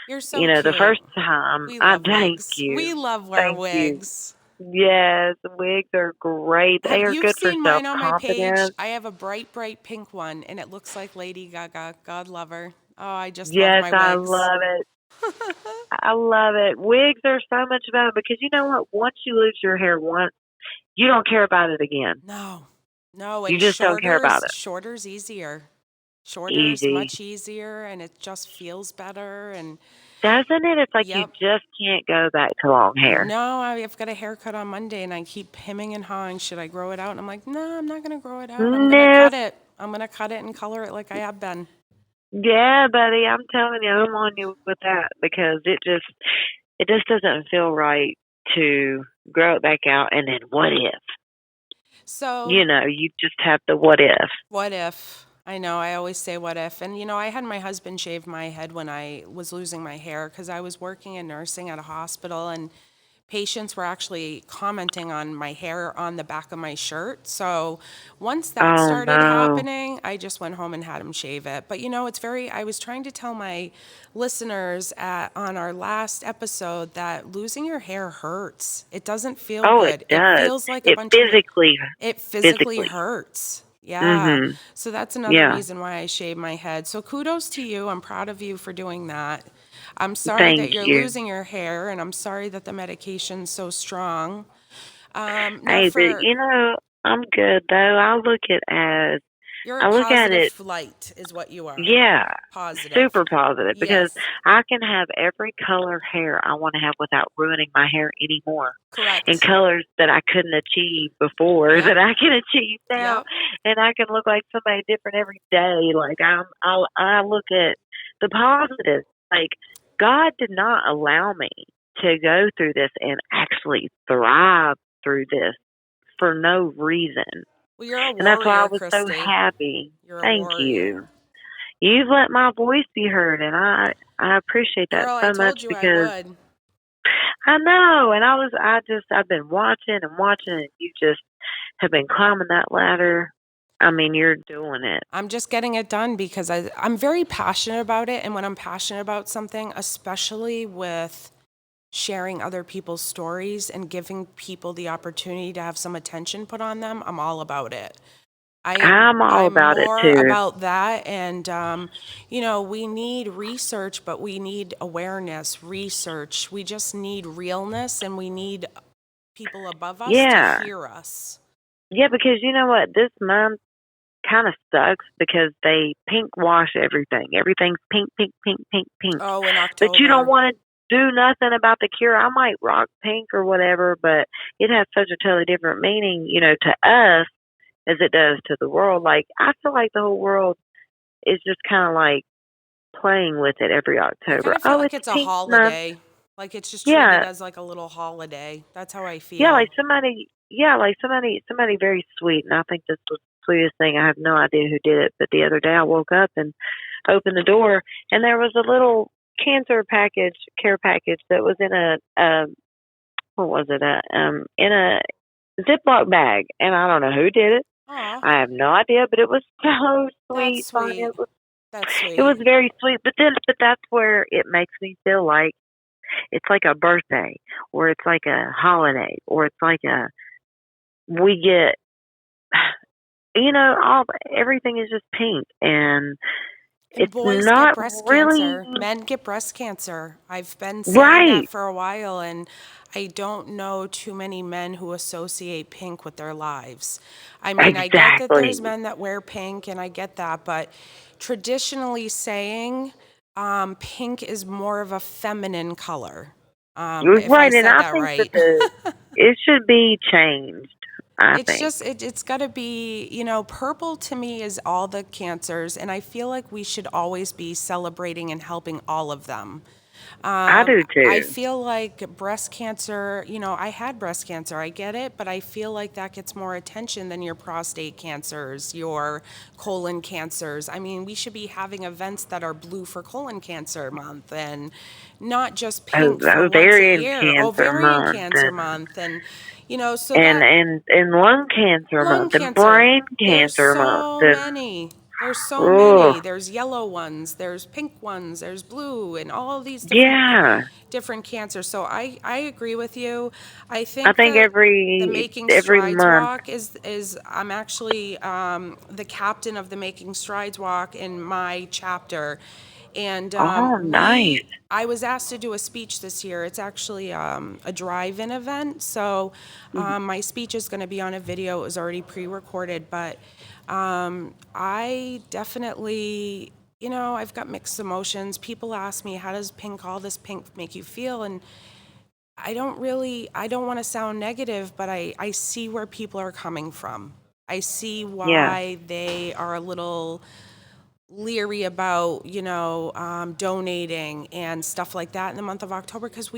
You're so You know, the cute. first time, We I love thank wigs. We you, love wear thank you. wigs. Yes, wigs are great. They Have are you good for seen self mine on my page? confidence. I have a bright, bright pink one, and it looks like Lady Gaga. God love her. Oh, I just love Yes, my I wigs. love it. I love it. Wigs are so much fun because you know what? Once you lose your hair once, you don't care about it again. No, no, You and just don't care about it. shorter's easier. Shorter is Easy. much easier, and it just feels better. And Doesn't it? It's like you yep. just can't go back to long hair. No, I've got a haircut on Monday, and I keep hemming and hawing. Should I grow it out? And I'm like, no, I'm not gonna grow it out. I'm gonna Nope. cut it. I'm gonna cut it and color it like I have been. Yeah, buddy, I'm telling you, I'm on you with that because it just doesn't feel right to grow it back out and then what if? So You know, you just have the what if. what if? I know, I always say what if. And I had my husband shave my head when I was losing my hair because I was working in nursing at a hospital, and patients were actually commenting on my hair on the back of my shirt. So once that Oh started no. happening, I just went home and had him shave it. But I was trying to tell my listeners on our last episode that losing your hair hurts. It doesn't feel Oh, it good. It does. feels like a It bunch of physically it physically physically. hurts. Yeah. Mhm. So that's another Yeah. reason why I shave my head. So kudos to you. I'm proud of you for doing that. I'm sorry that Thank you're you. losing your hair, and I'm sorry that the medication's so strong. Now, Hey, but you know, I'm good though. you're a I look at it, positive light, is what you are. yeah, Positive. super positive because Yes, I can have every color hair I want to have without ruining my hair anymore. In correct. colors that I couldn't achieve before Yep, that I can achieve now, yep. and I can look like somebody different every day. Like I look at the positives. Like God did not allow me to go through this and actually thrive through this for no reason. Well, you're a And that's why I warrior, was so Christy. happy. You're a Thank you. warrior. You've let my voice be heard, and I appreciate that Girl, I so much told you I because would. I know. And I've been watching and watching, and you just have been climbing that ladder. I mean, you're doing it. I'm just getting it done because I'm very passionate about it. And when I'm passionate about something, especially with sharing other people's stories and giving people the opportunity to have some attention put on them, I'm all about it. I'm all I'm about it more too. about that, and we need research, but we need awareness, research. We just need realness, and we need people above us to Yeah, hear us. yeah. Because you know what, this month kind of sucks because they pink wash everything. Everything's pink, pink, pink, pink, pink. Oh, in But you don't October. want to do nothing about the cure. I might rock pink or whatever, but it has such a totally different meaning, you know, to us as it does to the world. Like I feel like the whole world is just kind of like playing with it every I kind October. of feel Oh, like it's it's a pink month. holiday. Like it's just treated Yeah, as like a little holiday. That's how I yeah, feel. like somebody very sweet. And I think this was the sweetest thing. I have no idea who did it, but the other day I woke up and opened the door, and there was a little care package that was in what was it? In a Ziploc bag, and I don't know who did it. Aw, I have no idea, but it was so that's sweet, Sonia. sweet. That's It was sweet. very sweet. But that's where it makes me feel like it's like a birthday, or it's like a holiday, or it's like we get, all everything is just pink, and And it's boys get not breast really cancer. Men get breast cancer. I've been saying that right. for a while, and I don't know too many men who associate pink with their lives. I mean, I get that there's Exactly. men that wear pink, and I get that, but traditionally saying, pink is more of a feminine color. If I Right, and said I that think that right. it should be changed. I It's think. just it's got to be, purple to me is all the cancers, and I feel like we should always be celebrating and helping all of them. I do I too. feel like breast cancer, I had breast cancer, I get it, but I feel like that gets more attention than your prostate cancers, your colon cancers. I mean, we should be having events that are blue for colon cancer month and not just pink for once a Ovarian year, cancer ovarian month, cancer month. And, so and that and lung cancer lung month, and cancer, brain there's cancer month, so and many. There's so oh many. There's yellow ones, there's pink ones, there's blue, and all these yeah. different cancers. So I agree with you. I I think think that the Making every Strides month. walk is I'm actually the captain of the Making Strides walk in my chapter, and Oh, nice. I was asked to do a speech this year. It's actually a drive-in event, so my speech is going to be on a video. It was already pre-recorded, but I definitely, I've got mixed emotions. People ask me, how does all this pink make you feel? And I don't want to sound negative, but I see where people are coming from. I see Yeah, why they are a little leery about, donating and stuff like that in the month of October because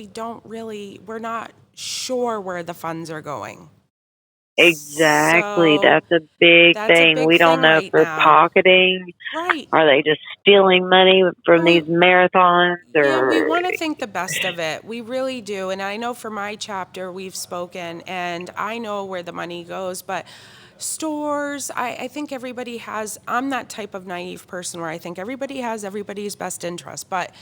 we're not sure where the funds are going. exactly. So That's a big that's a thing. big We don't thing know if right they're now. pocketing. Right. Are they just stealing money from And these marathons? yeah, we Or want to think the best of it. We really do. And I know for my chapter, we've spoken, and I know where the money goes. But stores, I think everybody has, I'm that type of naive person where I think everybody has everybody's best interest. But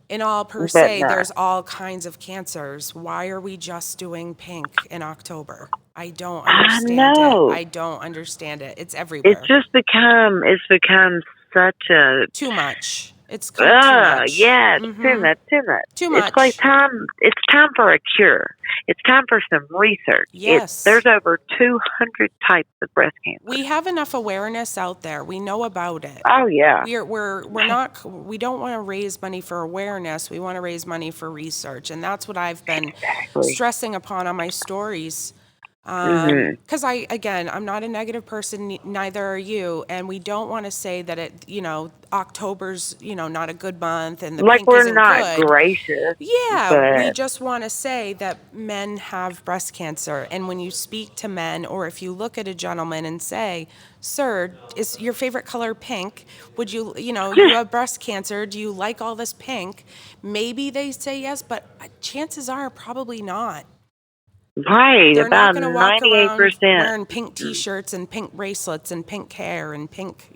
in all per but se, no. there's all kinds of cancers. Why are we just doing pink in October? I don't I understand it. know. I don't understand it. It's It's everywhere. just become such a Too much. It's come too much. yeah, it's too much, too much. Too It's like much. it's time for a cure. It's time for some research. Yes. There's over 200 types of breast cancer. We have enough awareness out there. We know about it. Oh yeah. We're not, we don't want to raise money for awareness. We want to raise money for research. And that's what I've been Exactly. stressing upon on my stories. Mhm. Because again, I'm not a negative person, neither are you, and we don't want to say that October's, not a good month and the Like pink we're isn't not good. gracious, Yeah, we but just want to say that men have breast cancer, and when you speak to men, or if you look at a gentleman and say, "Sir, is your favorite color pink? Would you, you have breast cancer? Do you like all this pink?" Maybe they say yes, but chances are probably not. right, They're not about going to walk around 98%. wearing pink t-shirts and pink bracelets and pink hair and pink.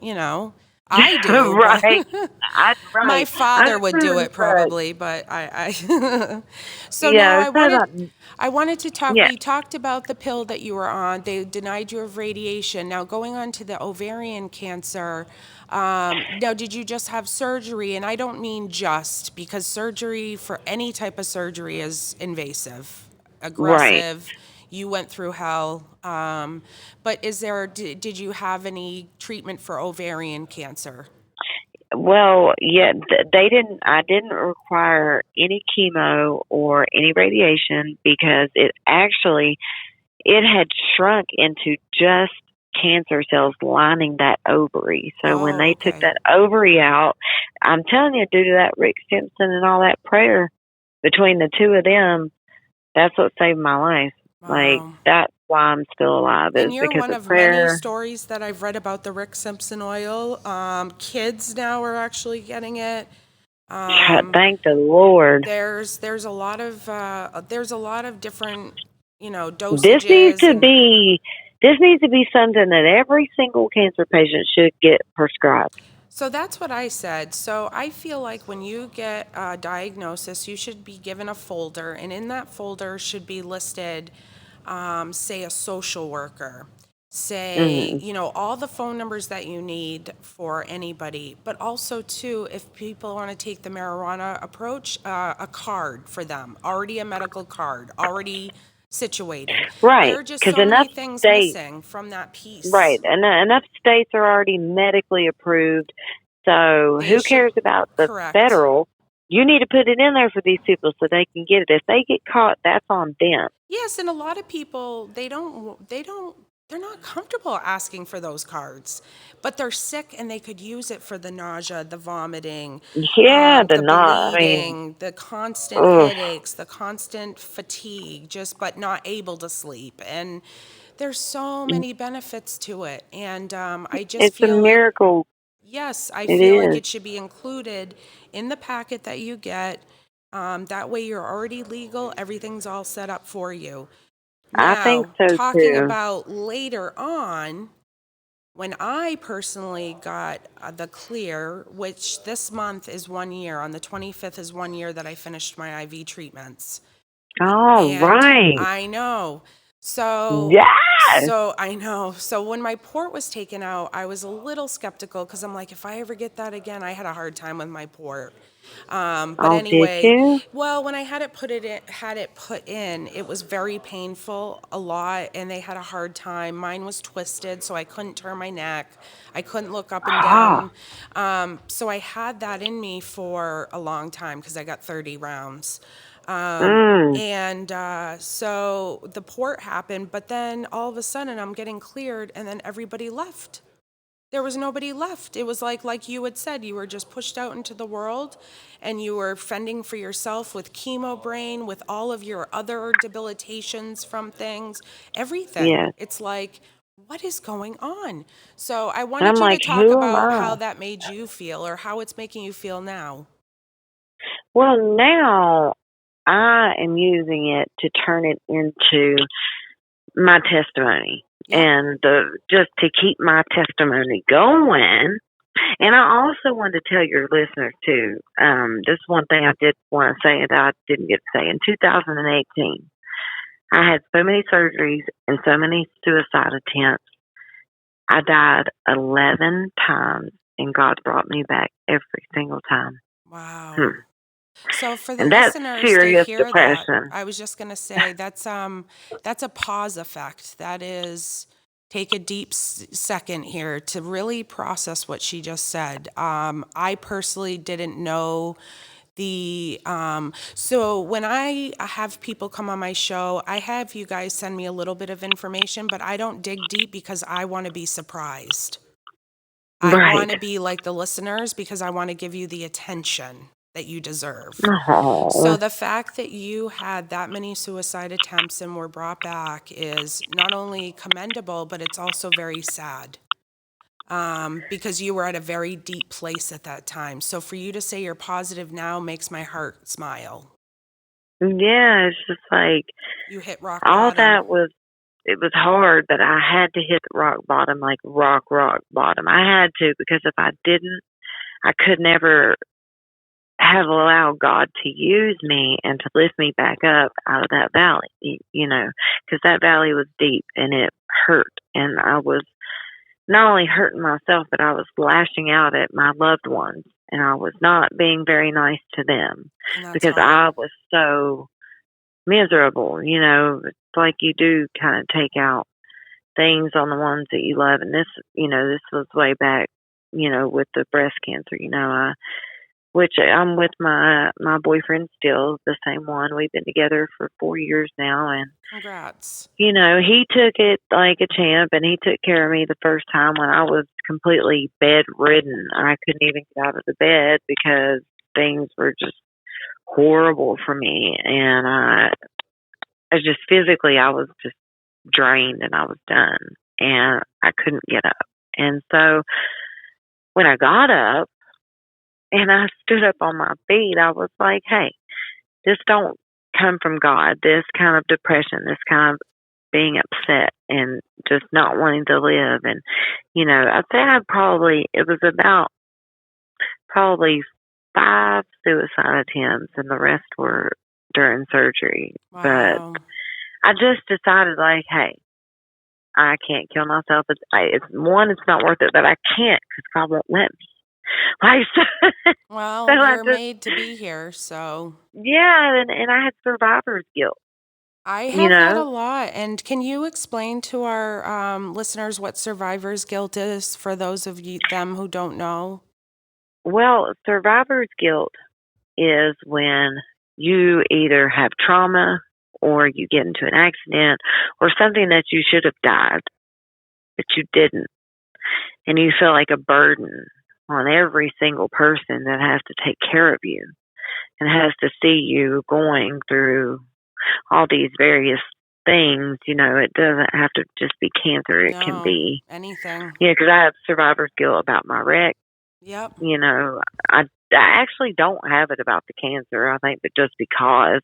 I do, but Right. I my right. I father do would do too, it but probably, but I So now yeah, so about I wanted to talk, yeah. we talked about the pill that you were on. They denied you of radiation. Now going on to the ovarian cancer, now did you just have surgery? And I don't mean just, because surgery for any type of surgery is invasive, Right. aggressive. You went through hell. But did you have any treatment for ovarian cancer? Well, yeah, they didn't. I didn't require any chemo or any radiation because it had shrunk into just cancer cells lining that ovary. So when Oh, they took okay. that ovary out, I'm telling you, due to that Rick Simpson and all that prayer between the two of them, that's what saved my life. Like Wow. that's why I'm still alive And is you're because one of of many prayer. stories that I've read about the Rick Simpson oil. Kids now are actually getting it. Thank the Lord. There's a lot of different, This needs dosages to and be this needs to be something that every single cancer patient should get prescribed. so that's what I said. So I feel like when you get a diagnosis, you should be given a folder, and in that folder should be listed, say, a social worker, say, Mm, all the phone numbers that you need for anybody, but also, too, if people want to take the marijuana approach, a card for them, already a medical card, already situated. There right, are just because so enough many things states, missing from that right, piece. and enough states are already medically approved. So They who should, cares about the correct. federal? You need to put it in there for these people so they can get it. If they get caught, that's on them. Yes, and a lot of people they don't they're not comfortable asking for those cards, but they're sick and they could use it for the nausea, the vomiting, Yeah, the the not. I mean, bleeding, the constant ugh, headaches, the constant fatigue, just but not able to sleep. And there's so many benefits to it. And I just it's a feel like, miracle. yes, I It feel like is. it should be included in the packet that you get. That way you're already legal, everything's all set up for you. I think Now, so talking too. about later on, when I personally got the clear, which this month is 1 year, on the 25th is 1 year that I finished my IV treatments. All And right. I know. So, Yes. so I know. So when my port was taken out, I was a little skeptical because I'm like, if I ever get that again, I had a hard time with my port. But Oh, did anyway, you? well, when I had it put in, it was very painful, a lot, and they had a hard time. Mine was twisted, so I couldn't turn my neck. I couldn't look up and Ah. down. So I had that in me for a long time because I got 30 rounds. Mm. And so the port happened, but then all of a sudden I'm getting cleared, and then everybody left. There was nobody left. It was like you had said, you were just pushed out into the world, and you were fending for yourself with chemo brain, with all of your other debilitations from things, everything. Yes. It's like, what is going on? So I And I'm wanted you to like, talk who am about I? how that made you feel, or how it's making you feel now. Well, now I am using it to turn it into my testimony Yep. and just to keep my testimony going. And I also wanted to tell your listeners too. This one thing I did want to say that I didn't get to say in 2018. I had so many surgeries and so many suicide attempts. I died 11 times, and God brought me back every single time. Wow. Hmm. So for the And that's listeners to serious hear that, depression. I was just going to say that's a pause effect. That is, take a deep second here to really process what she just said. I personally didn't know so when I have people come on my show, I have you guys send me a little bit of information, but I don't dig deep because I want to be surprised. I Right. want to be like the listeners because I want to give you the attention that you deserve. Oh, So the fact that you had that many suicide attempts and were brought back is not only commendable, but it's also very sad, because you were at a very deep place at that time. So for you to say you're positive now makes my heart smile. yeah. It's just like You hit rock all bottom. that was. It was hard, but I had to hit the rock bottom, like rock bottom. I had to because if I didn't, I could never have allowed God to use me and to lift me back up out of that valley, because that valley was deep and it hurt. And I was not only hurting myself, but I was lashing out at my loved ones and I was not being very nice to them And that's because hard. I was so miserable. It's like you do kind of take out things on the ones that you love. And this was way back, with the breast cancer, which I'm with my boyfriend still, the same one. We've been together for 4 years now, and Congrats. he took it like a champ, and he took care of me the first time when I was completely bedridden. I couldn't even get out of the bed because things were just horrible for me, and I just physically I was just drained and I was done, and I couldn't get up. And so when I got up and I stood up on my feet, I was like, hey, this don't come from God. This kind of depression, this kind of being upset and just not wanting to live. And, I'd say it was about probably 5 suicide attempts and the rest were during surgery. But Wow. I just decided like, hey, I can't kill myself. It's not worth it, but I can't because God won't let me. Like, so Well, I you're just, made to be here, so yeah, and I had survivor's guilt, I you have that a know. lot. And can you explain to our listeners what survivor's guilt is for those of them who don't know? Well, survivor's guilt is when you either have trauma or you get into an accident or something that you should have died. but you didn't. And you feel like a burden on every single person that has to take care of you and has to see you going through all these various things. It doesn't have to just be cancer. It can No, be, anything. because I have survivor's guilt about my wreck. Yep. I actually don't have it about the cancer. I think that just because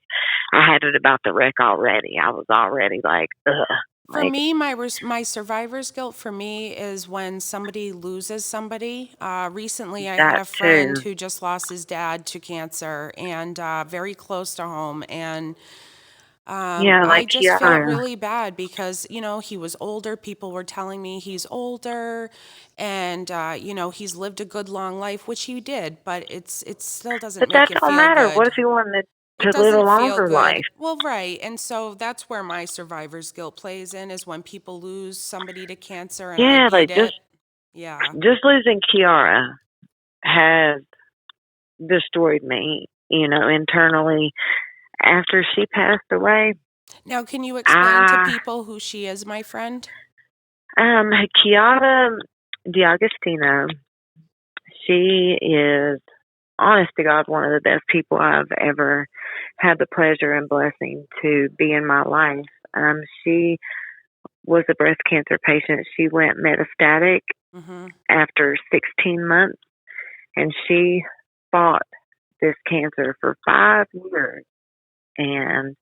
I had it about the wreck already, I was already like, ugh. For Like, me, my survivor's guilt for me is when somebody loses somebody. Recently, I had that a friend too. who just lost his dad to cancer, and very close to home. And Yeah, I like just felt Kiara. really bad because, he was older. People were telling me he's older and, he's lived a good long life, which he did, but it still doesn't But that make you don't feel matter. What good. if you wanted It to live a doesn't feel longer good. life? Well, right. And so that's where my survivor's guilt plays in, is when people lose somebody to cancer, and I Yeah, like get it. Yeah. just losing Kiara has destroyed me, internally. After she passed away, Now, can you explain to I people who she is, my friend? Kiara D'Agostino, she is, honest to God, one of the best people I've ever had the pleasure and blessing to be in my life. She was a breast cancer patient. She went metastatic Mm-hmm. after 16 months, and she fought this cancer for 5 years. And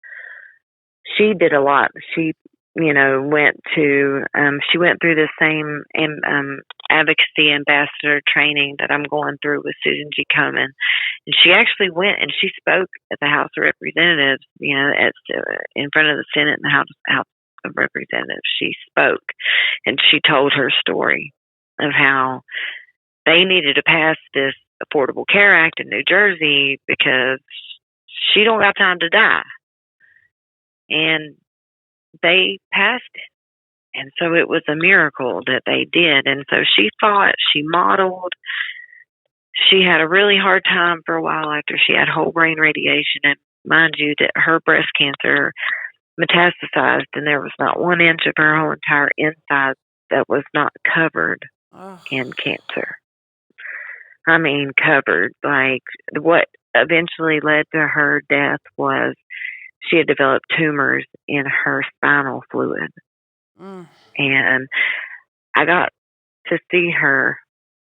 she did a lot. She, she went through the same advocacy ambassador training that I'm going through with Susan G. Komen. And she actually went and she spoke at the House of Representatives, in front of the Senate and the House of Representatives. She spoke and she told her story of how they needed to pass this Affordable Care Act in New Jersey because she don't got time to die. And they passed it. And so it was a miracle that they did. And so she fought, she modeled. She had a really hard time for a while after she had whole brain radiation. And mind you, that her breast cancer metastasized, and there was not 1 inch of her whole entire inside that was not covered Oh, in cancer. I mean, covered. Like, what eventually led to her death was she had developed tumors in her spinal fluid. mm. And I got to see her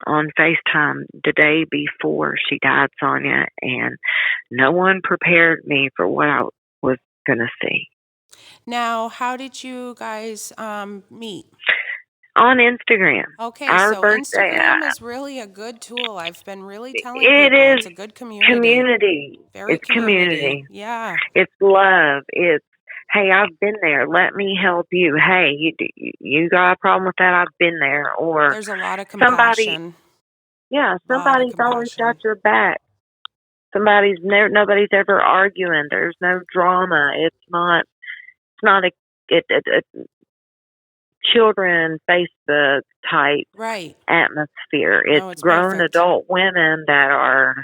on FaceTime the day before she died, Sonja, and no one prepared me for what I was going to see. Now, how did you guys meet? On Instagram. Okay, Our so birthday, Instagram is really a good tool. I've been really telling it people is it's a good community. community. Very It's community. community. Yeah. It's love. It's, hey, I've been there. Let me help you. Hey, you got a problem with that? I've been there. Or There's a lot of somebody, compassion. yeah, Lot of somebody's always got compassion. your back. Nobody's ever arguing. There's no drama. It's not a children Facebook type Right. atmosphere. It's No, it's grown perfect. adult women that are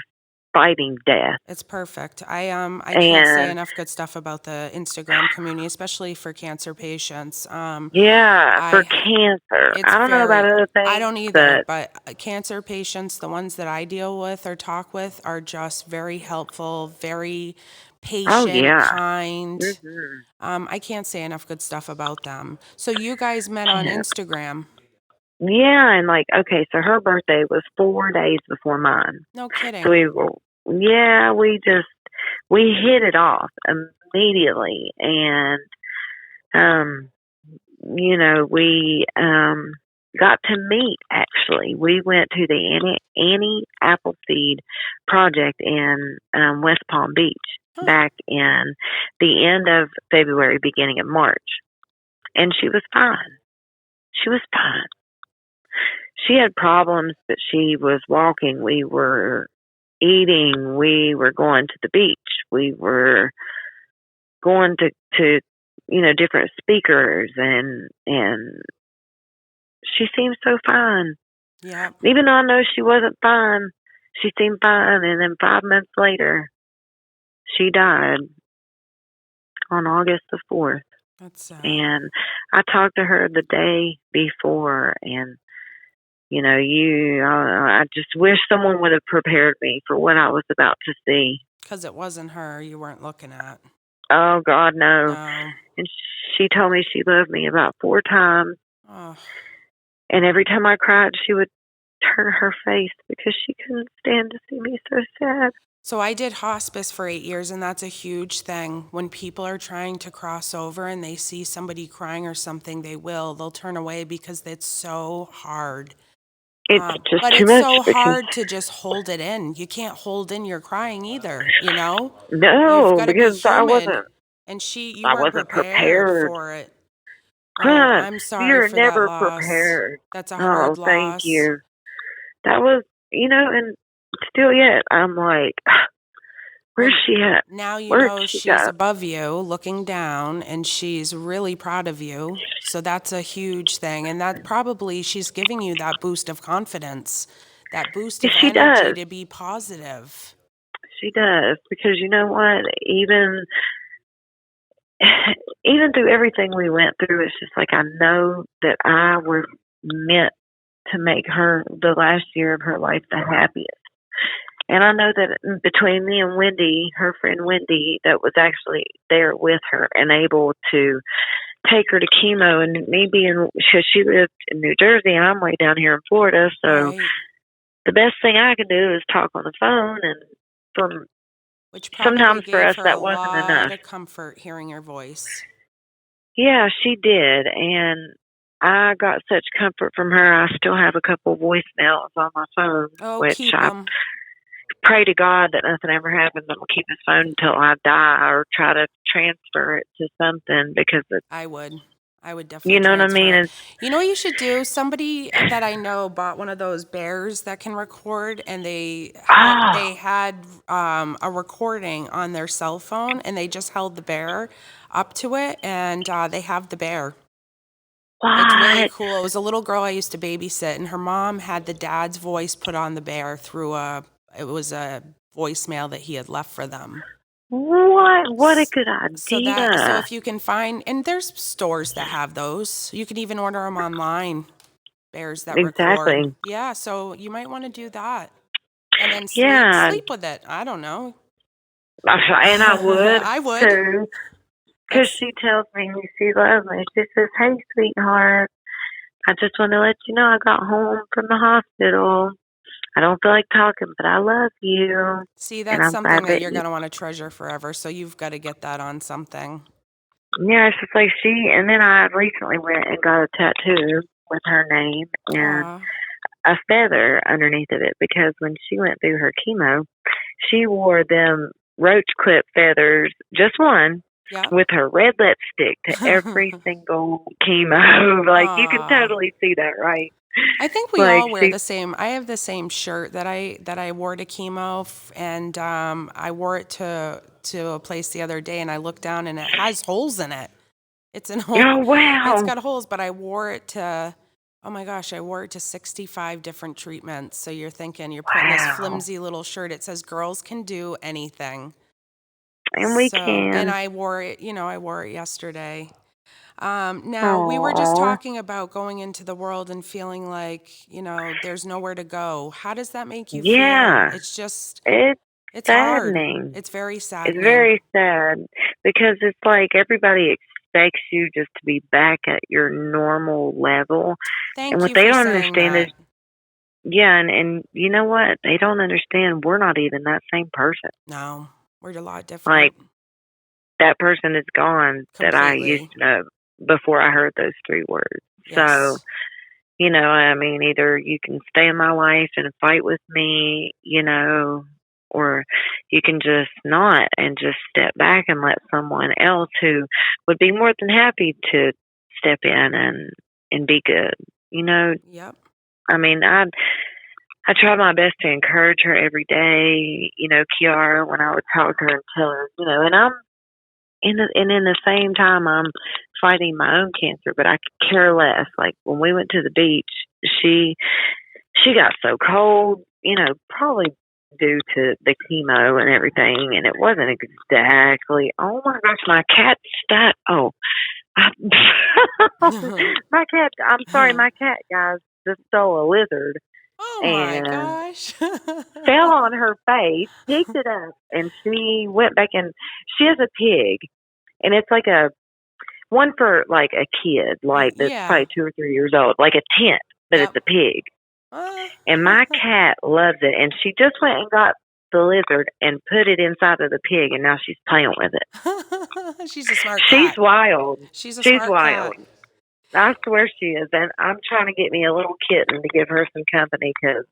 fighting death. It's perfect. I can't say And enough good stuff about the Instagram community, especially for cancer patients. yeah, for I cancer. It's I don't know about very, other I things, don't either, but but cancer patients, the ones that I deal with or talk with, are just very helpful, very oh patient, yeah. kind. Mhm. I can't say enough good stuff about them. So you guys met on Yeah. Instagram. Yeah, and like, okay, so her birthday was 4 days before mine. No So kidding. we were, yeah, we hit it off immediately. And, we got to meet, actually. We went to the Annie Appleseed project in West Palm Beach Huh. back in the end of February, beginning of March. And she was fine. She was fine. She had problems, but she was walking. We were eating. We were going to the beach. We were going to different speakers, and she seemed so fine. Yep. Even though I know she wasn't fine, she seemed fine. And then 5 months later, she died on August the 4th. That's sad. And I talked to her the day before, and I just wish someone would have prepared me for what I was about to see. Because it wasn't her you weren't looking at. Oh, God, no. No. And she told me she loved me about 4 times. Oh. And every time I cried, she would turn her face because she couldn't stand to see me so sad. So I did hospice for 8 years, and that's a huge thing. When people are trying to cross over and they see somebody crying or something, they'll turn away because it's so hard. It's just But too it's much so because, hard to just hold it in. You can't hold in your crying either, you know? You've no, got to be because I human. wasn't, And you I weren't wasn't prepared prepared. for it. Oh, Huh, I'm sorry you're for that never loss. prepared. That's a Oh, hard thank loss. you. That was, and still yet, I'm like, where's Well, she at? now you Where'd know she she's go? above you, looking down, and she's really proud of you. So that's a huge thing. And that probably she's giving you that boost of confidence, that boost of She energy does. to be positive. She does. Because you know what? Even through everything we went through, it's just like I know that I was meant to make her the last year of her life the happiest. And I know that between me and Wendy, her friend Wendy, that was actually there with her and able to take her to chemo, and me being, because she lived in New Jersey and I'm way down here in Florida, so Right. the best thing I could do is talk on the phone, and from Which probably sometimes for gave us her a that wasn't lot enough. of comfort hearing your voice. Yeah, she did, and I got such comfort from her. I still have a couple voicemails on my phone, Oh, which keep I them. pray to God that nothing ever happens. I'm gonna keep his phone until I die, or try to transfer it to something, because it's, I would. I would you definitely know what I transfer mean. it. It's, You know what you should do? Somebody that I know bought one of those bears that can record, and oh, they had a recording on their cell phone, and they just held the bear up to it, and they have the bear. It's really what? cool. It was a little girl I used to babysit, and her mom had the dad's voice put on the bear through it was a voicemail that he had left for them. What? What a S- good so idea. if you can find, and there's stores that have those, you can even order them online, bears that record. Exactly. Yeah, so you might want to do that. And then Yeah, sleep with it. I don't know. and I would I would. too, because That's she tells me she loves me. She says, "Hey, sweetheart, I just want to let you know I got home from the hospital. I don't feel like talking, but I love you, See, and that's I'm glad something that that you're you." going to want to treasure forever, so you've got to get that on something. Yeah, it's just like she. And then I recently went and got a tattoo with her name and Aw. a feather underneath of it, because when she went through her chemo, she wore them roach clip feathers, just one, Yep. with her red lipstick to every single chemo. Like, you can Aw. totally see that, right? I think we Like, all wear she, the same. I have the same shirt that I wore to chemo, and I wore it to a place the other day, and I looked down and it has holes in it. It's an hole. oh, It's wow. got holes, but I wore it to. Oh my gosh, I wore it to 65 different treatments. So you're thinking you're putting this Wow. flimsy little shirt. It says girls can do anything. And we So, and can. I wore it. I wore it yesterday. Now, we were just Aw. talking about going into the world and feeling like, there's nowhere to go. How does that make you feel? Yeah. It's just, It's it's hard. saddening. It's very It's saddening. very sad, because it's like everybody expects you just to be back at your normal level. And Thank what you they for don't saying understand is, that. yeah, and you know what? They don't understand we're not even that same person. No, we're a lot Like, different. that person is gone that I used Completely. to know before I heard those 3 words. So, Yes. I mean, either you can stay in my life and fight with me, or you can just not, and just step back and let someone else who would be more than happy to step in and be good. You know, Yep. I mean, I try my best to encourage her every day. Kiara, when I would talk to her and tell her, and I'm in the same time I'm fighting my own cancer, but I could care less. Like, when we went to the beach, she she got so cold, probably due to the chemo and everything, and it wasn't exactly. Oh my gosh, my cat spat. Oh, My cat, I'm sorry, my cat, guys, just stole a lizard Oh my and gosh. fell on her face, picked it up, and she went back and she has a pig. And it's like a one for like a kid, like that's Yeah. probably 2 or 3 years old, like a tent, but it's Yep. a pig. Uh, And my cat loves it. And she just went and got the lizard and put it inside of the pig, and now she's playing with it. She's a smart She's cat. wild. She's a She's smart wild. cat. I swear she is. And I'm trying to get me a little kitten to give her some company because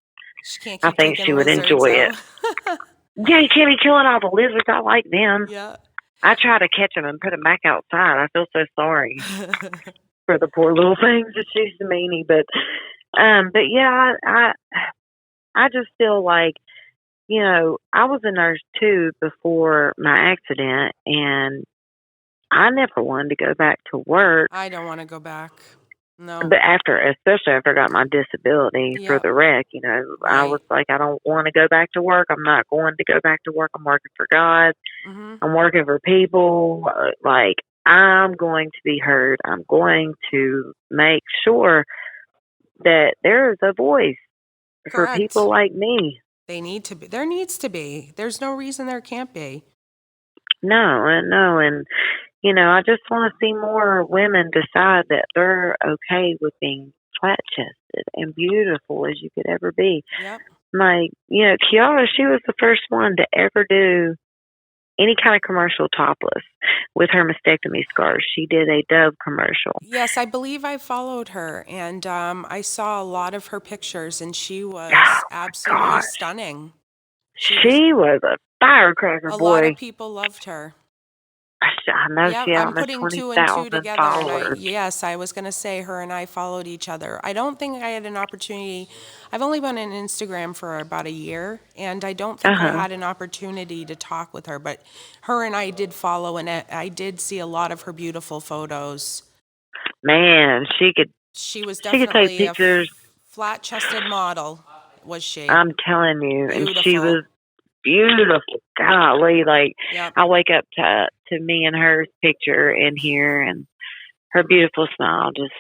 She can't I keep think she taking would lizards enjoy it. out. Yeah, you can't be killing all the lizards. I like them. Yeah. I try to catch them and put them back outside. I feel so sorry for the poor little things that she's a meanie. But yeah, I just feel like, I was a nurse too before my accident, and I never wanted to go back to work. I don't want to go back. No. But especially after I got my disability for Yep. the wreck, I was Right. like, I don't want to go back to work. I'm not going to go back to work. I'm working for God. Mm-hmm. I'm working for people. Like, I'm going to be heard. I'm going to make sure that there is a voice for Correct. people like me. They need to be. There needs to be. There's no reason there can't be. No, and I just want to see more women decide that they're okay with being flat chested and beautiful as you could ever be. Yep. Like, Kiara, she was the first one to ever do any kind of commercial topless with her mastectomy scars. She did a Dove commercial. Yes, I believe I followed her, and I saw a lot of her pictures, and she Oh, was absolutely gosh. stunning. She was. She was a firecracker, A lot boy. of people loved her. I know Yep, she I'm out in the putting two and two 20,000 together, and followers. yes, I was gonna say her and I followed each other. I don't think I had an opportunity. I've only been on Instagram for about a year, and I don't think I Uh-huh. had an opportunity to talk with her, but her and I did follow, and I did see a lot of her beautiful photos. Man, She was she could take definitely a pictures. flat-chested model, was she? I'm telling you, and she Beautiful. was beautiful. Golly, like Yep. I wake up to me and her picture in here, and her beautiful smile just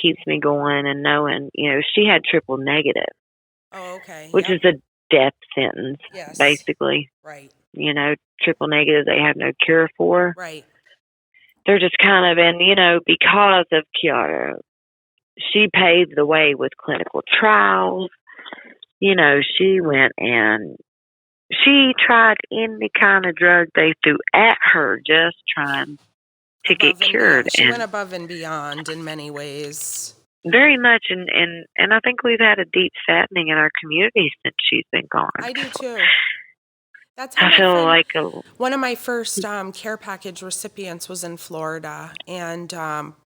keeps me going. And knowing, she had triple negative, Oh, okay. which Yep. is a death sentence, Yes. basically. Right. Triple negative, they have no cure for. Right. They're just kind of, and because of Kiara, she paved the way with clinical trials. She went and she tried any kind of drug they threw at her, just trying to get Above and cured, beyond. She went and above and beyond in many ways. very much. And I think we've had a deep saddening in our community since she's been gone. I do So too. That's how I my feel friend, like one of my first care package recipients was in Florida and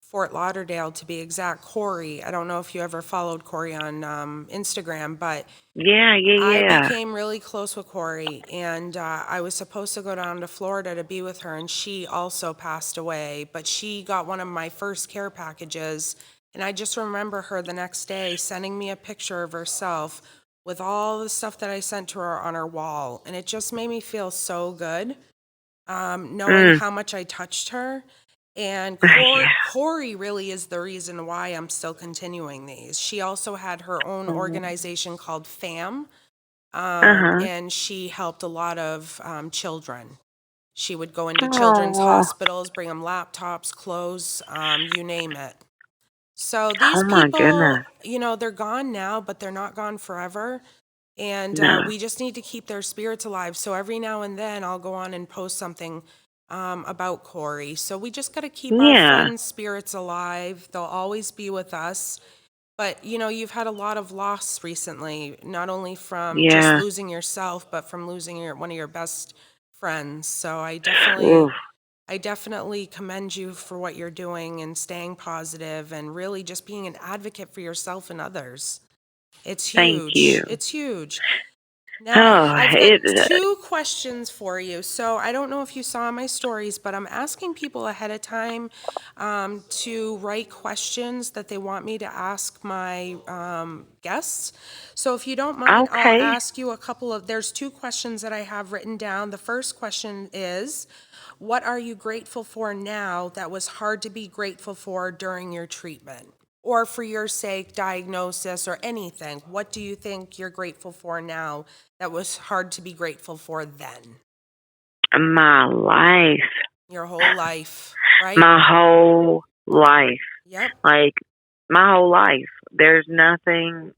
Fort Lauderdale to be exact. Corey, I don't know if you ever followed Corey on Instagram, but yeah, I yeah, became really close with Corey, and I was supposed to go down to Florida to be with her, and she also passed away. But she got one of my first care packages, and I just remember her the next day sending me a picture of herself with all the stuff that I sent to her on her wall, and it just made me feel so good, knowing mm, how much I touched her. And yeah, Corey really is the reason why I'm still continuing these. She also had her own organization called FAM, uh-huh. and she helped a lot of children. She would go into children's Oh, hospitals, bring them laptops, clothes, you name it. So these oh my people, goodness, they're gone now, but they're not gone forever. And no, we just need to keep their spirits alive. So every now and then I'll go on and post something about Corey. So we just got to keep our yeah, friends' spirits alive. They'll always be with us. But you've had a lot of loss recently, not only from just yeah, losing yourself, but from losing one of your best friends. So oof, I definitely commend you for what you're doing and staying positive and really just being an advocate for yourself and others. It's thank you. huge. It's huge. Now, Oh, I've got it. two questions for you. So, I don't know if you saw my stories, but I'm asking people ahead of time to write questions that they want me to ask my guests. So, if you don't mind, I'll Okay. ask you a couple of, there's two questions that I have written down. The first question is, what are you grateful for now that was hard to be grateful for during your treatment? Or for your sake, diagnosis or anything. What do you think you're grateful for now that was hard to be grateful for then? My life, Your whole life, right? my whole life, Yep. like my whole life. There's nothing.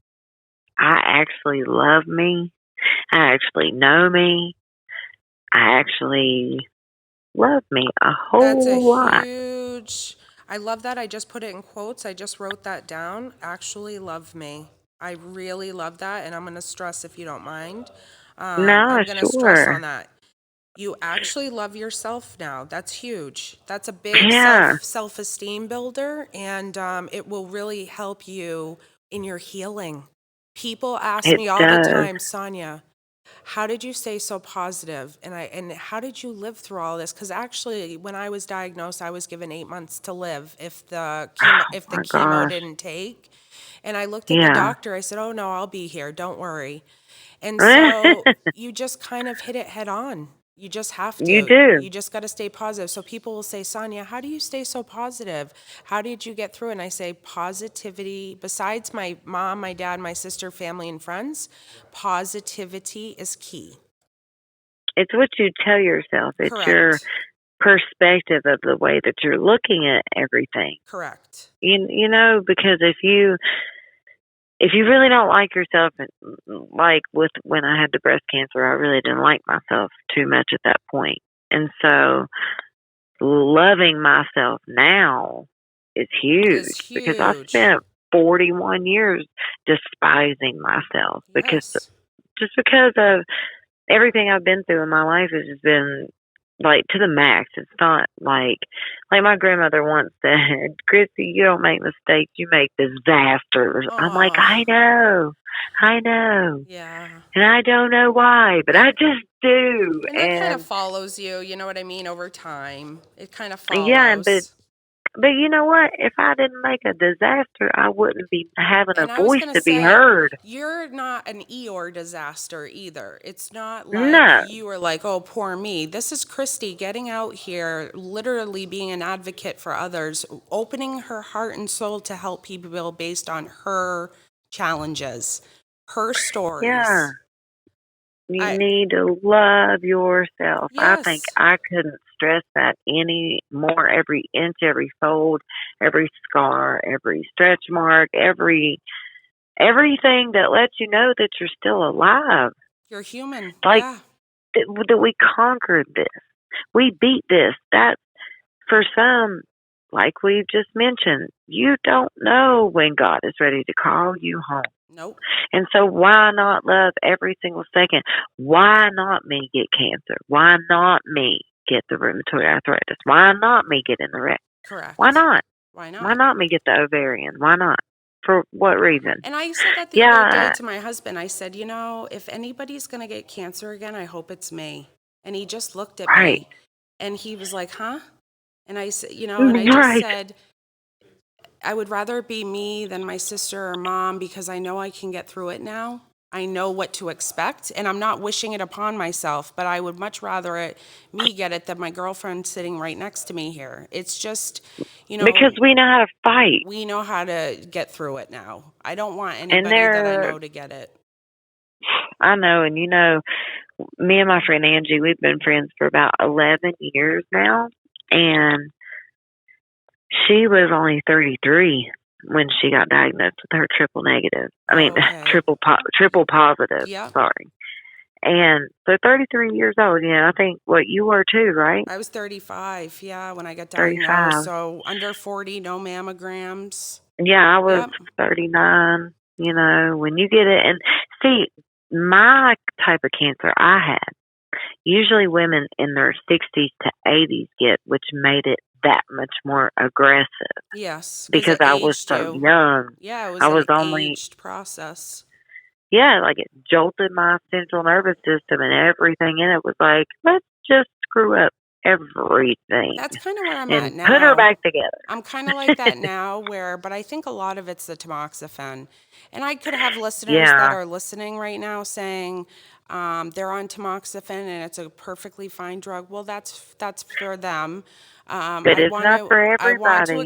I actually love me. I actually know me. I actually love me a That's a whole lot. huge, I love that. I just put it in quotes. I just wrote that down. Actually love me. I really love that. And I'm going to stress, if you don't mind, No, I'm going to stress sure. on that. You actually love yourself now. That's huge. That's a big Yeah, self-esteem builder, and it will really help you in your healing. People ask it me all the does. time, Sonja, how did you stay so positive? And how did you live through all this? Because actually, when I was diagnosed, I was given 8 months to live Oh if the my chemo gosh. didn't take. And I looked at the Yeah. doctor. I said, "Oh no, I'll be here. Don't worry." And so you just kind of hit it head on. You just have You to. do. You just got to stay positive. So people will say, Sonja, how do you stay so positive? How did you get through it? And I say, positivity, besides my mom, my dad, my sister, family, and friends, positivity is key. It's what you tell yourself. It's your Correct. perspective of the way that you're looking at everything. Correct. You know, because if you really don't like yourself, like with when I had the breast cancer, I really didn't like myself too much at that point. And so loving myself now is Is huge because I huge. spent 41 years despising myself because Yes. just because of everything I've been through in my life has just been like to the max. It's not like my grandmother once said, Christi, you don't make mistakes, you make disasters. I'm like, Oh, I know. yeah. And I don't know why, but I just do. And that kind of And follows you know what I mean, over time. It kind of yeah, follows. but you know what? If I didn't make a disaster, I wouldn't be having a And I was voice going to to be say, heard. you're not an Eeyore disaster either. It's not like No. you are like, oh, poor me. This is Christy getting out here, literally being an advocate for others, opening her heart and soul to help people based on her challenges, her Yeah. stories. You I, need to love yourself. I think yes, I couldn't stress that any more. Every inch, every fold, every scar, every stretch mark, everything that lets you know that you're still alive. you're human. Like Yeah. that we conquered this. We beat this. That for some, like we've just mentioned, you don't know when God is ready to call you home. Nope. And so why not love every single second? Why not me get cancer? Why not me get the rheumatoid arthritis? Why not me get in the wreck? Why Correct. not? Why Why not? not me get the ovarian? Why not? For what reason? And I said that the other day Yeah, to my husband. I said, if anybody's going to get cancer again, I hope it's me. And he just looked at right. me and he was like, huh? And I said, and I just Right. said, I would rather it be me than my sister or mom because I know I can get through it now. I know what to expect, and I'm not wishing it upon myself, but I would much rather me get it than my girlfriend sitting right next to me here. It's just, Because we know how to fight. we know how to get through it now. I don't want And anybody that I know to get it. I know, and me and my friend Angie, we've been friends for about 11 years now. And she was only 33 when she got diagnosed with her triple negative. I mean, Oh, okay. triple positive. Yep. Sorry. And so 33 years old. I think what you were too, right? I was 35, yeah, when I got diagnosed. 35. So under 40, no mammograms. Yeah, I was Yep. 39. When you get it, and see, my type of cancer I had, usually women in their 60s to 80s get, which made it that much more aggressive Yes, because because it I was aged so you. young. Yeah, it I was was an only aged process. yeah, like it jolted my central nervous system and everything in it was like, let's just screw up everything That's kind of where I'm at and put her now. back together. I'm kind of like that now, but I think a lot of it's the tamoxifen. And I could have listeners that Yeah, are listening right now saying they're on tamoxifen and it's a perfectly fine drug. Well, that's for them. but it's not for I want to, everybody.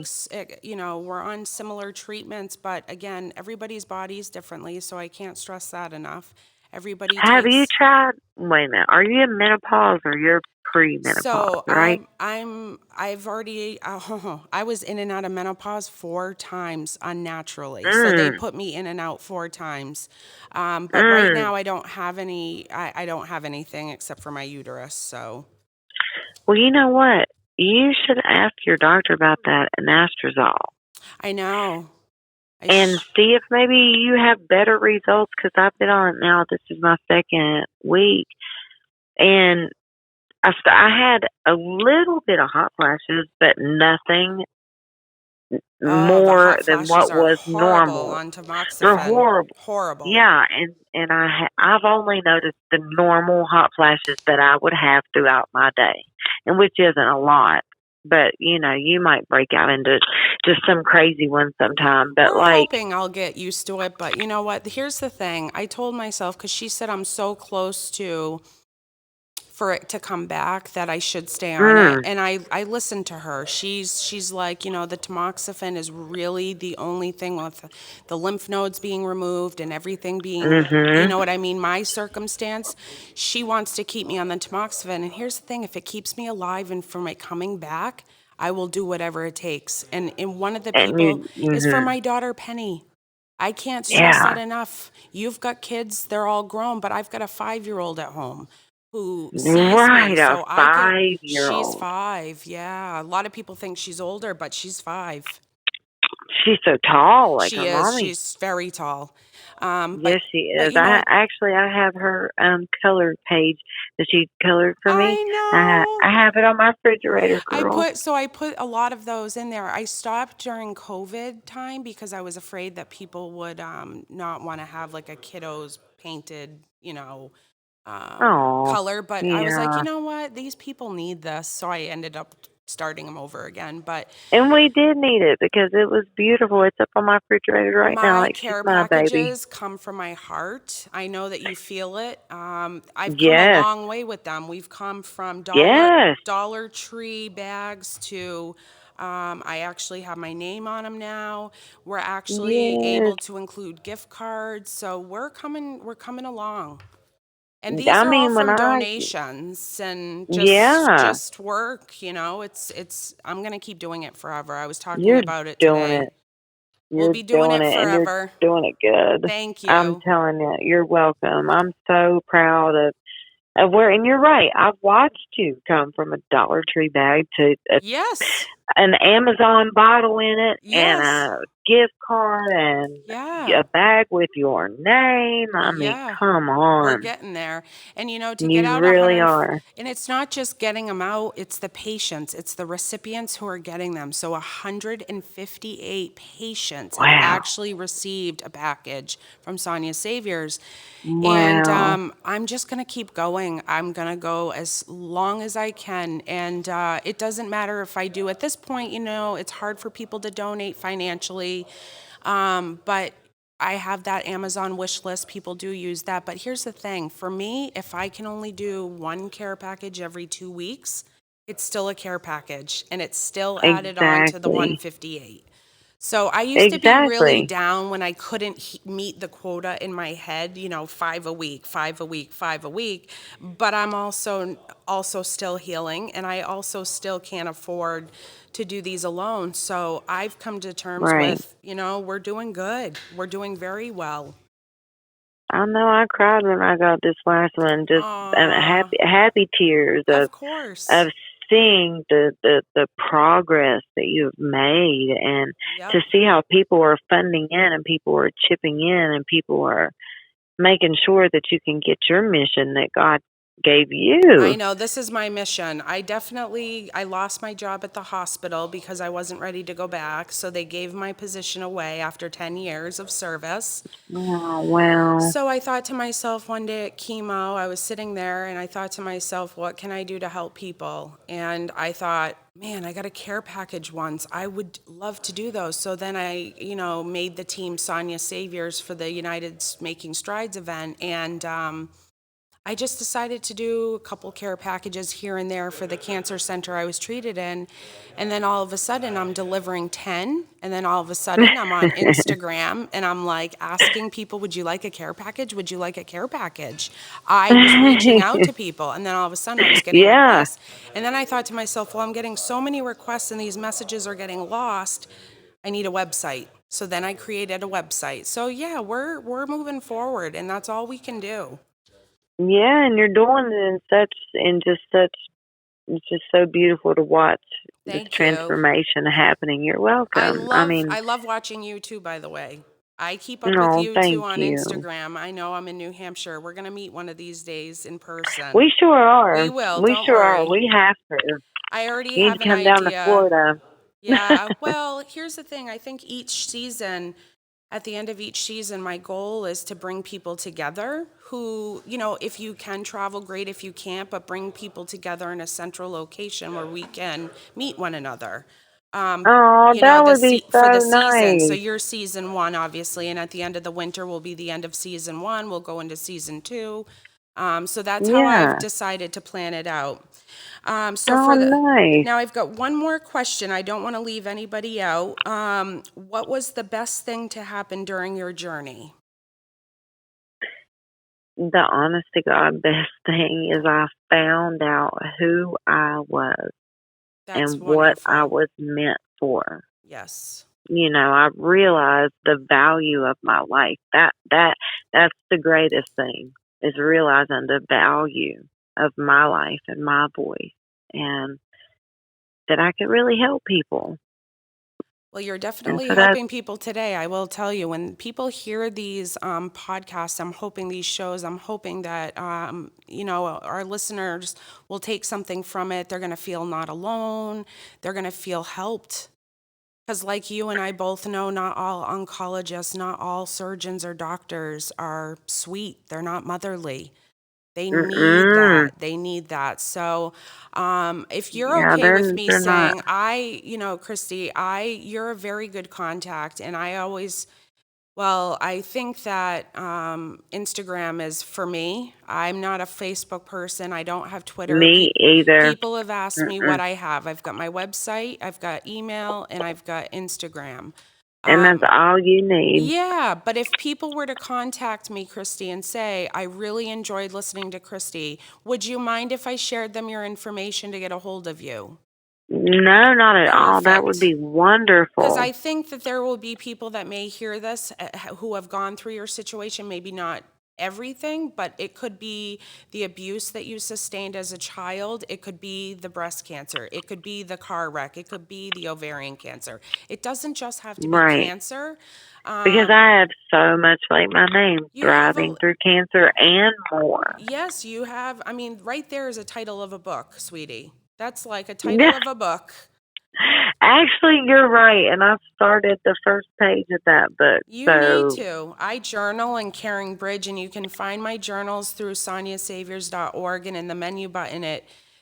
we're on similar treatments, but again, everybody's body is differently, so I can't stress that enough. Everybody Have you takes. tried? Wait a minute. Are you in menopause or you're pre-menopause? So Right? I've already, I was in and out of menopause 4 times unnaturally. So they Mm, put me in and out 4 times. But right mm. now I don't have I don't have anything except for my uterus. So Well, you know what? You should ask your doctor about that anastrozole I know. and see if maybe you have better results. Because I've been on it now. This is my second week, and I had a little bit of hot flashes, but nothing Oh, the more hot than flashes what are was horrible normal. on They're tamoxifen. horrible. Horrible. Yeah, and I've only noticed the normal hot flashes that I would have throughout my day, and which isn't a lot. But you might break out into just some crazy ones sometime. But We're like, hoping I'll get used to it, but you know what? Here's the thing. I told myself, because she said I'm so close to for it to come back that I should stay on it. mm, And I listened to her. She's like, the tamoxifen is really the only thing with the lymph nodes being removed and everything being, you mhm, know what I mean, my circumstance. She wants to keep me on the tamoxifen. And here's the thing, if it keeps me alive and from it coming back, I will do whatever it takes. And one of the and people you, is for mhm, my daughter Penny. I can't stress that yeah, enough. You've got kids, they're all grown, but I've got a 5-year-old at home who sees me. right, a So I can, she's 5-year-old. 5. Yeah. A lot of people think she's older, but she's 5. She's so tall, like She her is. mommy. She's very tall. Um, but, Yes, she but is. you know, I have her color page that she colored for me. I know. I have it on my refrigerator, girl. I put a lot of those in there. I stopped during COVID time because I was afraid that people would not want to have like a kiddo's painted, Oh, color. But I was like, you yeah. know what? These people need this. So I ended up starting them over again. But And we did need it because it was beautiful. It's up on my refrigerator right now, my like she's care my baby. packages come from my heart. I know that you feel it. I've come a Yes, long way with them. We've come from yes, Dollar Tree bags to I actually have my name on them now. We're actually yes. able to include gift cards, so we're coming along. And these I are all mean, from donations and yeah, just work. It's I'm gonna keep doing it forever. I was talking you're about it doing today. it. We'll You're be doing doing it it, and you're forever. doing it good. Thank I'm you. telling you, you're welcome. I'm so proud of where, and you're right. I've watched you come from a Dollar Tree bag to Yes. an Amazon bottle in it, and Yes. a gift card, and Yeah. a bag with your name. I mean, Yeah. come We're on, getting there. And to get you out really are. and it's not just getting them out, it's the patients, it's the recipients who are getting them. So 158 patients have Wow, actually received a package from Sonja Saviors. And wow. I'm just going to keep going. I'm going to go as long as I can. And it doesn't matter if I do. At this point, it's hard for people to donate financially. But I have that Amazon wish list. People do use that. But here's the thing for me, if I can only do one care package every 2 weeks, it's still a care package and it's still added on to the Exactly, 158. So I used to be really exactly. down when I couldn't meet the quota in my head, 5 a week, 5 a week, 5 a week. But I'm also still healing, and I also still can't afford to do these alone. So I've come to terms Right. with, we're doing good. We're doing very well. I know. I cried when I got this last one. Just Aw, happy tears of of course. seeing the progress that you have made, and to Yep. see how people are funding in and people are chipping in and people are making sure that you can get your mission that God gave I you. know, this is my mission. I lost my job at the hospital because I wasn't ready to go back. So they gave my position away after 10 years of service. Oh, well. So I thought to myself one day at chemo, I was sitting there and I thought to myself, what can I do to help people? And I thought, man, I got a care package once. I would love to do those. So then I, made the team Sonja Saviors for the United Making Strides event. And I just decided to do a couple care packages here and there for the cancer center I was treated in. And then all of a sudden, I'm delivering 10. And then all of a sudden, I'm on Instagram and I'm like asking people, would you like a care package? Would you like a care package? I was reaching out to people. And then all of a sudden, I was getting Yeah. requests. And then I thought to myself, well, I'm getting so many requests and these messages are getting lost. I need a website. So then I created a website. So yeah, we're moving forward and that's all we can do. Yeah, and you're doing it it's just so beautiful to watch this Thank you. transformation happening. You're I welcome. I love mean, I love watching you too, by the way. I keep up with no, you too thank on you. Instagram. I know I'm in New Hampshire. We're gonna meet one of these days in person. We sure We are. will, We don't sure are. worry. We have to. I already You need have to an come down to idea. Florida. Yeah, well, here's the thing. I think at the end of each season, my goal is to bring people together who, if you can travel, great. If you can't, but bring people together in a central location where we can meet one another. Oh, that would be For the so season. So nice. you're season one, obviously, and at the end of the winter will be the end of season one. We'll go into season two. So that's how I've Yeah. decided to plan it out. Oh, nice. Now I've got one more question. I don't want to leave anybody out. What was the best thing to happen during your journey? The honest to God best thing is I found out who I was That's and what I wonderful. was meant for. Yes. I realized the value of my life. That's the greatest thing, is realizing the value of my life and my voice, and that I could really help people. Well, you're And definitely so that's helping people today. I will tell you, when people hear these podcasts, I'm hoping these shows, I'm hoping that, our listeners will take something from it. They're going to feel not alone. They're going to feel helped. Because, like you and I both know, not all oncologists, not all surgeons or doctors are sweet. They're not motherly. They need mm-mm. that. They need that. So, if you're Yeah, okay with me they're not saying, Christy, you're a very good contact, and I think that Instagram is for me. I'm not a Facebook person. I don't have Twitter. me either. People have asked me Mm-mm. what I have. I've got my website, I've got email, and I've got Instagram. And that's Um, all you need. yeah, but if people were to contact me, Christy, and say, I really enjoyed listening to Christy, would you mind if I shared them your information to get a hold of you? No, not at all. That would Perfect. be Because wonderful. I think that there will be people that may hear this who have gone through your situation, maybe not everything, but it could be the abuse that you sustained as a child. It could be the breast cancer. It could be the car wreck. It could be the ovarian cancer. It doesn't just have to be Right. cancer. Because Um, I have so much like my name, you have thriving through cancer and more. yes, you have. I mean, right there is a title of a book, sweetie. That's like a title Yeah. of a book. Actually, you're right. And I started the first page of that book. You need So, to. I journal in Caring Bridge, and you can find my journals through sonyasaviors.org. And in the menu button,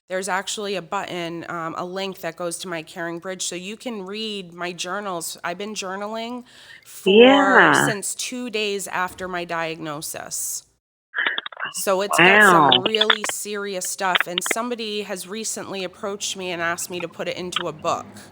there's actually a button, a link that goes to my Caring Bridge, so you can read my journals. I've been journaling for yeah. since 2 days after my diagnosis. So it's got Wow. some really serious stuff. And somebody has recently approached me and asked me to put it into a book.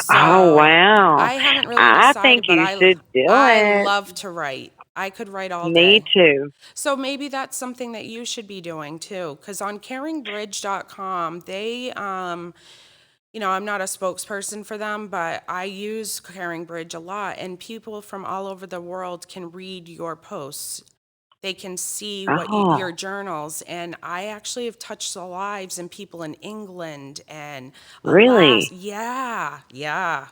Oh, So wow. I haven't really I think decided, but you should do I it. love to write. I could write all Me day. too. So maybe that's something that you should be doing too. Because on caringbridge.com, I'm not a spokesperson for them, but I use Caring Bridge a lot, and people from all over the world can read your posts. They can see your Oh, journals, and I actually have touched the lives and people in England and Alaska. really? Yeah, yeah.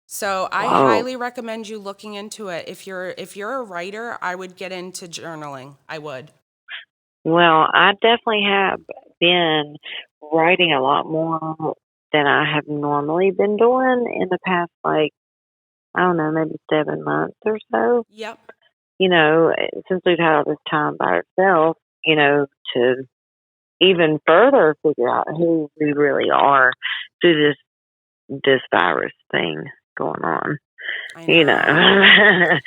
So I Whoa. highly recommend you looking into it. If you're a writer, I would get into journaling. I would. Well, I definitely have been writing a lot more than I have normally been doing in the past, like, I don't know, maybe 7 months or so. Yep. Since we've had all this time by ourselves, to even further figure out who we really are through this virus thing going on. I you know. know.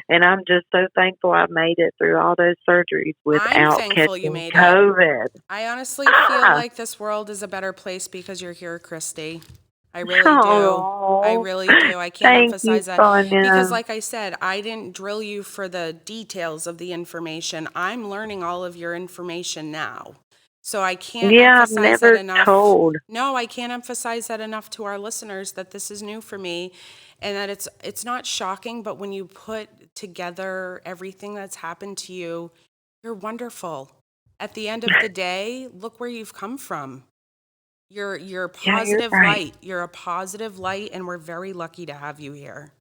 And I'm just so thankful I made it through all those surgeries I'm without thankful you catching made it. COVID. I honestly feel Ah, like this world is a better place because you're here, Christy. I really do. I oh, really do. I can't thank you, emphasize that because, Sonja. like I said, I didn't drill you for the details of the information. I'm learning all of your information now. So I can't Yeah, I've emphasize that never enough. told. No, I can't emphasize that enough to our listeners that this is new for me and that it's not shocking, but when you put together everything that's happened to you, you're wonderful. At the end of the day, look where you've come from. You're a Yeah, you're positive right. light. You're a positive light, and we're very lucky to have you here.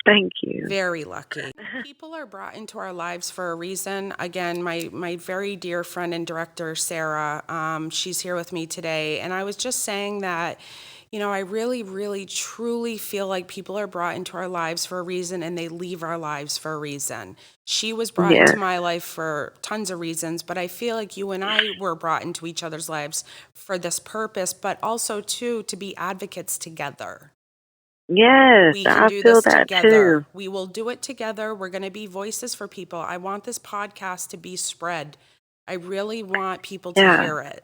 Thank you. Very lucky. People are brought into our lives for a reason. Again, my very dear friend and director, Sara, she's here with me today. And I was just saying that, I really, really, truly feel like people are brought into our lives for a reason and they leave our lives for a reason. She was brought into Yes, my life for tons of reasons, but I feel like you and I were brought into each other's lives for this purpose, but also, too, to be advocates together. yes, We can I do feel this that too. together. We will do it together. We're going to be voices for people. I want this podcast to be spread. I really want people to Yeah, hear it.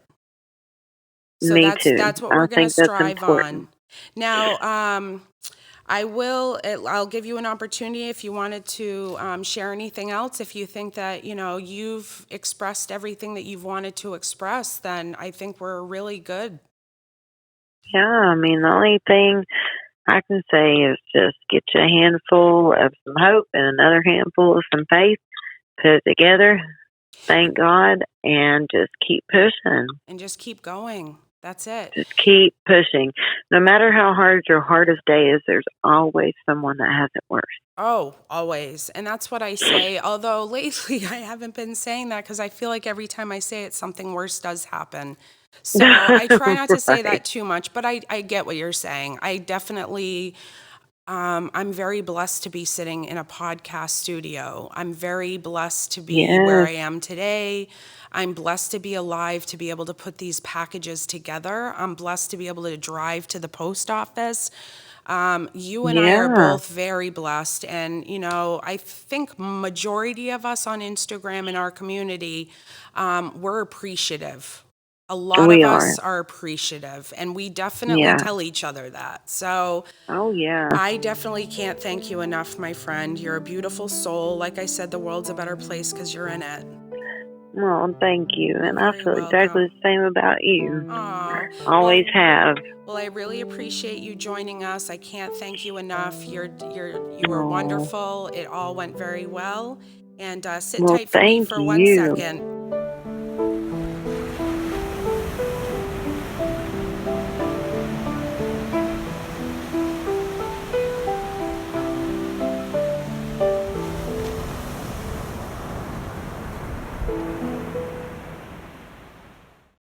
So me too. that's what I we're going to think that's strive important. on. Now, I'll give you an opportunity if you wanted to share anything else. If you think that, you've expressed everything that you've wanted to express, then I think we're really good. Yeah, I mean, the only thing I can say is just get you a handful of some hope and another handful of some faith, put it together, thank God, and just keep pushing. And just keep going. That's it. Just keep pushing. No matter how hard your hardest day is, there's always someone that has it worse. Oh, always. And that's what I say. Although lately I haven't been saying that because I feel like every time I say it, something worse does happen. So I try not to say Right. that too much, but I get what you're saying. I definitely, I'm very blessed to be sitting in a podcast studio. I'm very blessed to be where Yes. I am today. I'm blessed to be alive, to be able to put these packages together. I'm blessed to be able to drive to the post office. You and I are Yeah. both very blessed, and I think majority of us on Instagram in our community, we're appreciative. A lot of We are. us are appreciative, and we definitely Yeah. tell each other that. So Oh, yeah. I definitely can't thank you enough, my friend. You're a beautiful soul. Like I said, the world's a better place because you're in it. Well, thank you. You're And I very feel exactly the welcome. same about you. Aw, Always well, have. Well, I really appreciate you joining us. I can't thank you enough. You were Oh, wonderful. It all went very well. And sit well, tight for me thank for one you. second.